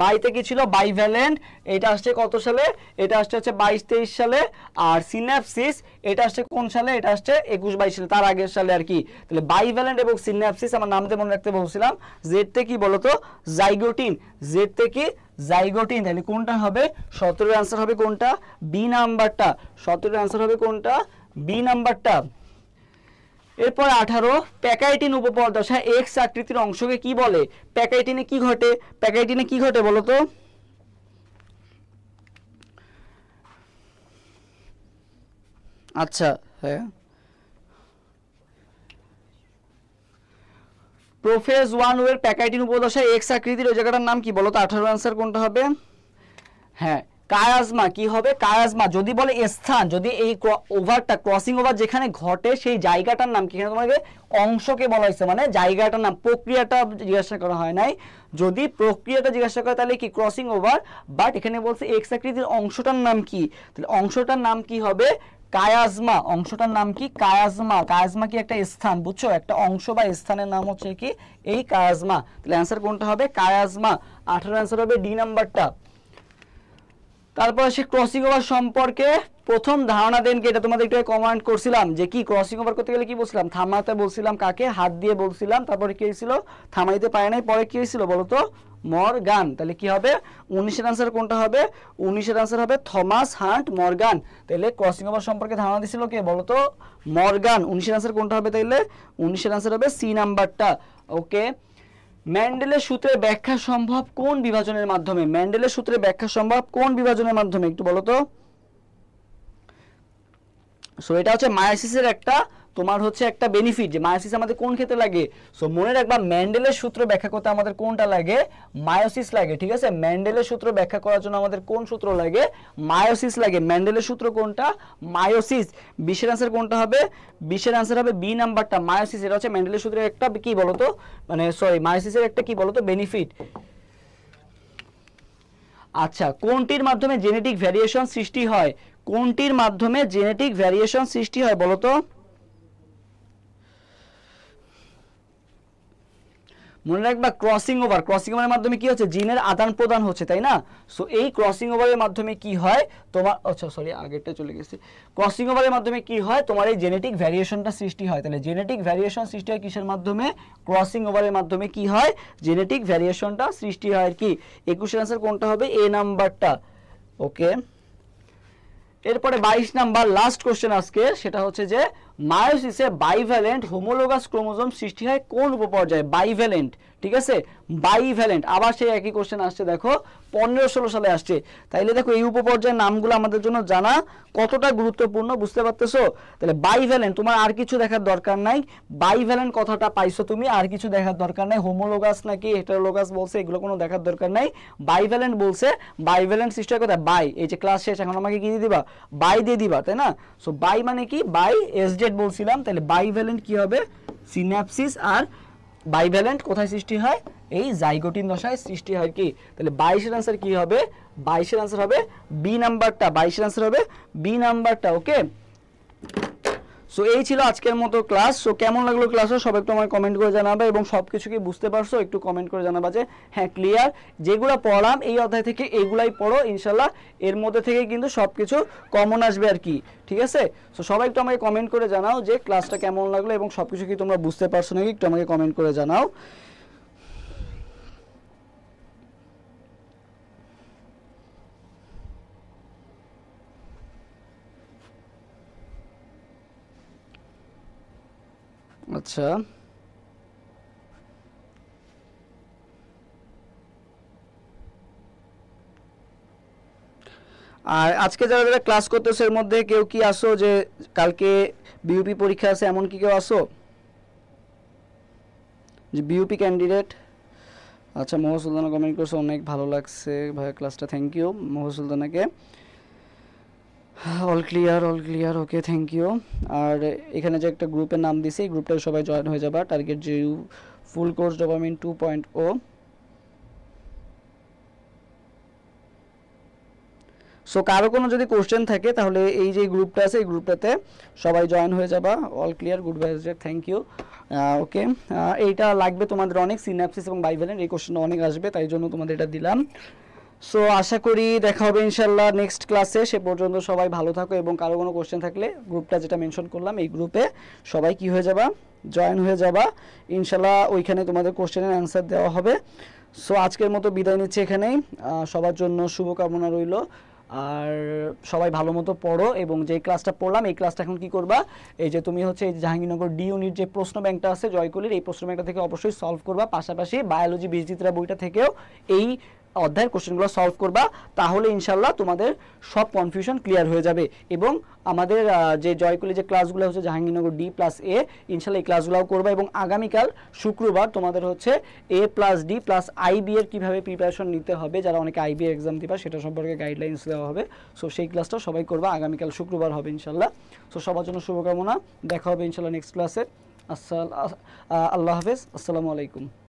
বাইতে কি ছিল? বাইভ্যালেন্ট, এটা আসছে কত সালে? এটা আসছে 22-23 সালে। আর সিন্যাপসিস এটা আসছে কোন সালে? এটা আসছে 21-22 সালে, তার আগের সালে আর কি। তাহলে বাইভ্যালেন্ট এবং সিন্যাপসিস আমার নামতে মনে রাখতে বলছিলাম। জেড তে কি বলতো? জাইগোটিন। জেড তে কি? জাইগোটিন। তাহলে কোনটা হবে? 17 অ্যান্সার হবে কোনটা? বি নাম্বারটা। 17 অ্যান্সার হবে কোনটা? বি নাম্বারটা। এরপর 18, প্যাকাইটিন উপপর্দশা এক্স আকৃতির অংশকে কি বলে? প্যাকাইটিনে কি ঘটে? প্যাকাইটিনে কি ঘটে বলো তো? আচ্ছা, হ্যাঁ, প্রোফেজ 1 এর প্যাকাইটিন উপদশা এক্স আকৃতির ওই জায়গাটার নাম কি বলো তো? 18 অ্যান্সার কোনটা হবে? হ্যাঁ, কায়াজমা। কি হবে? কায়াজমা। যদি বলে স্থান, যদি এই ওভারটা ক্রসিং ওভার যেখানে ঘটে সেই জায়গাটার নাম কি? এখানে তোমাকে অংশকে বলা হয়েছে, মানে জায়গাটার নাম, প্রক্রিয়াটা জিজ্ঞাসা করা হয় নাই। যদি প্রক্রিয়াটা জিজ্ঞাসা করে তাহলে কি? Crossing over. বাট এখানে বলছে এক্স আকৃতির অংশটার নাম কি, তাহলে অংশটার নাম কি হবে? কায়াজমা। অংশটার নাম কি? কায়াজমা। কায়াজমা কি? একটা স্থান, বুঝছো, একটা অংশ বা স্থানের নাম হচ্ছে কি? এই কায়াজমা। তাহলে অ্যান্সার কোনটা হবে? কায়াজমা। 18 অ্যান্সার হবে ডি নাম্বারটা। তারপর সে ক্রসিং ওভার সম্পর্কে প্রথম ধারণা দেন কে? এটা তোমাদের একটু কমেন্ট করছিলাম যে কি ক্রসিং ওভার করতে গেলে কি বলছিলাম? থামাতে বলছিলাম। কাকে? হাত দিয়ে বলছিলাম। তারপরে কি হয়েছিল? থামাইতে পারে নাই। পরে কি হয়েছিল বলো তো? মর্গান। তাহলে কি হবে? 19-এর আনসার কোনটা হবে? 19-এর আনসার হবে থমাস হান্ট মর্গান। তাহলে ক্রসিং ওভার সম্পর্কে ধারণা দিছিল কে বলো তো? মর্গান। 19-এর আনসার কোনটা হবে তাইলে? 19-এর আনসার হবে সি নাম্বারটা। ওকে, মেন্ডেলের সূত্রের ব্যাখ্যা সম্ভব কোন বিভাজনের মাধ্যমে? মেন্ডেলের সূত্রের ব্যাখ্যা সম্ভব কোন বিভাজনের মাধ্যমে? একটু বলো তো। সো এটা হচ্ছে মায়োসিসের একটা, তোমার হচ্ছে একটা বেনিফিট, যে মায়োসিস আমাদের কোন ক্ষেত্রে লাগে। সো মনে রাখবা, মেন্ডেলের সূত্র ব্যাখ্যা করতে আমাদের কোনটা লাগে? মায়োসিস লাগে, ঠিক আছে। মেন্ডেলের সূত্র ব্যাখ্যা করার জন্য আমাদের কোন সূত্র লাগে? মায়োসিস লাগে। মেন্ডেলের সূত্র কোনটা? মায়োসিস। 20-এর আনসার কোনটা হবে? 20-এর আনসার হবে বি নাম্বারটা, মায়োসিস। এটা হচ্ছে মেন্ডেলের সূত্রের একটা কি বলতো, মানে সরি, মায়োসিসের একটা কি বলতো? বেনিফিট। আচ্ছা, কোনটির মাধ্যমে জেনেটিক ভ্যারিয়েশন সৃষ্টি হয়? কোনটির মাধ্যমে জেনেটিক ভ্যারিয়েশন সৃষ্টি হয় বলো তো? মনে রাখবা, ক্রসিং ওভার। ক্রসিং ওভারের মাধ্যমে কি হচ্ছে? জিনের আদান প্রদান হচ্ছে, তাই না? সো এই ক্রসিং ওভারের মাধ্যমে কি হয় তোমার, আচ্ছা সরি আগেরটা চলে গেছে। ক্রসিং ওভারের মাধ্যমে কি হয়? তোমার এই জেনেটিক ভ্যারিয়েশনটা সৃষ্টি হয়। তাহলে জেনেটিক ভ্যারিয়েশন সৃষ্টি হয় কিসের মাধ্যমে? ক্রসিং ওভারের মাধ্যমে কি হয়? জেনেটিক ভ্যারিয়েশনটা সৃষ্টি হয় আর কি। 21-এর আনসার কোনটা হবে? এ নাম্বারটা। ওকে, এরপরে 22 নাম্বার লাস্ট কোশ্চেন আজকে, সেটা হচ্ছে যে মায়োসিসে বাইভ্যালেন্ট হোমোলোগাস ক্রোমোজোম সৃষ্টি হয় কোন উপপর্যায়ে? বাইভ্যালেন্ট, ঠিক আছে। বাইভ্যালেন্ট আবার সেই একই কোশ্চেন আসছে, দেখো 15-16 সালে আসছে। তাইলে দেখো এই উপপর্যায়ের নামগুলো আমাদের জন্য জানা কতটা গুরুত্বপূর্ণ, বুঝতে পারতেছো? তাহলে বাইভ্যালেন্ট তোমার আর কিছু দেখার দরকার নাই, বাইভ্যালেন্ট কথাটা পাইছো তুমি, আর কিছু দেখার দরকার নাই। হোমোলোগাস নাকি হেটারোলোগাস বলছে এগুলো কোনো দেখার দরকার নাই। বাইভ্যালেন্ট বলছে, বাইভ্যালেন্ট সিস্টেম কথা বাই, এই যে ক্লাস শেষ এখন আমাকে কি দিয়ে দিবা, বাই দিয়ে দিবা, তাই না? সো বাই মানে কি, বাই এসজেড বলছিলাম, তাহলে বাইভ্যালেন্ট কি হবে, সিন্যাপসিস। আর বাইভ্যালেন্ট কোথায় সৃষ্টি হয়, এই জাইগোটিন দশায় সৃষ্টি হয় কি। তাহলে 22 এর आंसर কি হবে, 22 এর आंसर হবে বি নাম্বারটা, 22 এর आंसर হবে বি নাম্বারটা। ওকে, সো এই ছিল আজকের মতো ক্লাস। সো কেমন লাগলো ক্লাসটা সবাই একটু আমাকে কমেন্ট করে জানাবে, এবং সব কিছু কি বুঝতে পারছো একটু কমেন্ট করে জানাবা যে হ্যাঁ ক্লিয়ার। যেগুলো পড়ালাম এই অধ্যায় থেকে এগুলাই পড়ো ইনশাল্লাহ, এর মধ্যে থেকে কিন্তু সব কিছু কমন আসবে আর কি, ঠিক আছে? সো সবাই একটু আমাকে কমেন্ট করে জানাও যে ক্লাসটা কেমন লাগলো এবং সব কিছু কি তোমরা বুঝতে পারছো নাকি, একটু আমাকে কমেন্ট করে জানাও। আচ্ছা, আর আজকে যারা যারা ক্লাস করতেছে এর মধ্যে কেউ কি আসো যে কালকে বিউপি পরীক্ষা আছে, এমন কি কেউ আসো যে বিউপি ক্যান্ডিডেট? আচ্ছা, মোহাম্মদ সুলতানা কমেন্ট করছে, অনেক ভালো লাগছে ভাইয়া ক্লাসটা, থ্যাংক ইউ মোহাম্মদ সুলতানাকে। All clear, all clear, okay thank you. আর এখানে যে একটা গ্রুপের নাম দিছি, এই গ্রুপটায় সবাই জয়েন হয়ে যাবা, টার্গেট জিইউ ফুল কোর্স ডোপামিন 2.0। সো কারো কোনো যদি কোশ্চেন থাকে তাহলে এই যে গ্রুপটা আছে এই গ্রুপটাতে সবাই জয়েন হয়ে যাবা। All clear, good bye, thank you. Okay, এইটা লাগবে তোমাদের অনেক, সিন্যাপসিস এবং বাইভ্যালেন্ট এই কোশ্চেনটা অনেক আসবে, তাই জন্য তোমাদের এটা দিলাম। সো আশা করি দেখা হবে ইনশাল্লাহ নেক্সট ক্লাসে। সে পর্যন্ত সবাই ভালো থাকো, এবং কারো কোনো কোশ্চেন থাকলে গ্রুপটা যেটা মেনশন করলাম এই গ্রুপে সবাই কি হয়ে যাবা, জয়েন হয়ে যাবা ইনশাল্লাহ, ওইখানে তোমাদের কোশ্চেনের অ্যান্সার দেওয়া হবে। সো আজকের মতো বিদায় নিচ্ছি এখানেই, সবার জন্য শুভকামনা রইল। আর সবাই ভালো মতো পড়ো, এবং যে ক্লাসটা পড়লাম এই ক্লাসটা এখন কি করবা, এই যে তুমি হচ্ছে এই জাহাঙ্গীরনগর ডি ইউনিট যে প্রশ্ন ব্যাংকটা আছে জয়কলির, এই প্রশ্ন ব্যাংকটা থেকে অবশ্যই সলভ করবা, পাশাপাশি বায়োলজি বিচিত্রা বইটা থেকেও এই অধ্যায়ের কোশ্চেনগুলো সলভ করবা, তাহলে ইনশাল্লাহ তোমাদের সব কনফিউশন ক্লিয়ার হয়ে যাবে। এবং আমাদের যে জয়কলি যে ক্লাসগুলো হচ্ছে জাহাঙ্গীরনগর D+A, ইনশাল্লাহ এই ক্লাসগুলোও করবা। এবং আগামীকাল শুক্রবার তোমাদের হচ্ছে A+D+IB এর কীভাবে প্রিপারেশন নিতে হবে, যারা অনেকে IB এক্সাম দিবা সেটা সম্পর্কে গাইডলাইন্স দেওয়া হবে। সো সেই ক্লাসটা সবাই করবা, আগামীকাল শুক্রবার হবে ইনশাল্লাহ। সো সবার জন্য শুভকামনা, দেখা হবে ইনশাল্লাহ নেক্সট ক্লাসে। আল্লাহ হাফেজ, আসসালামু আলাইকুম।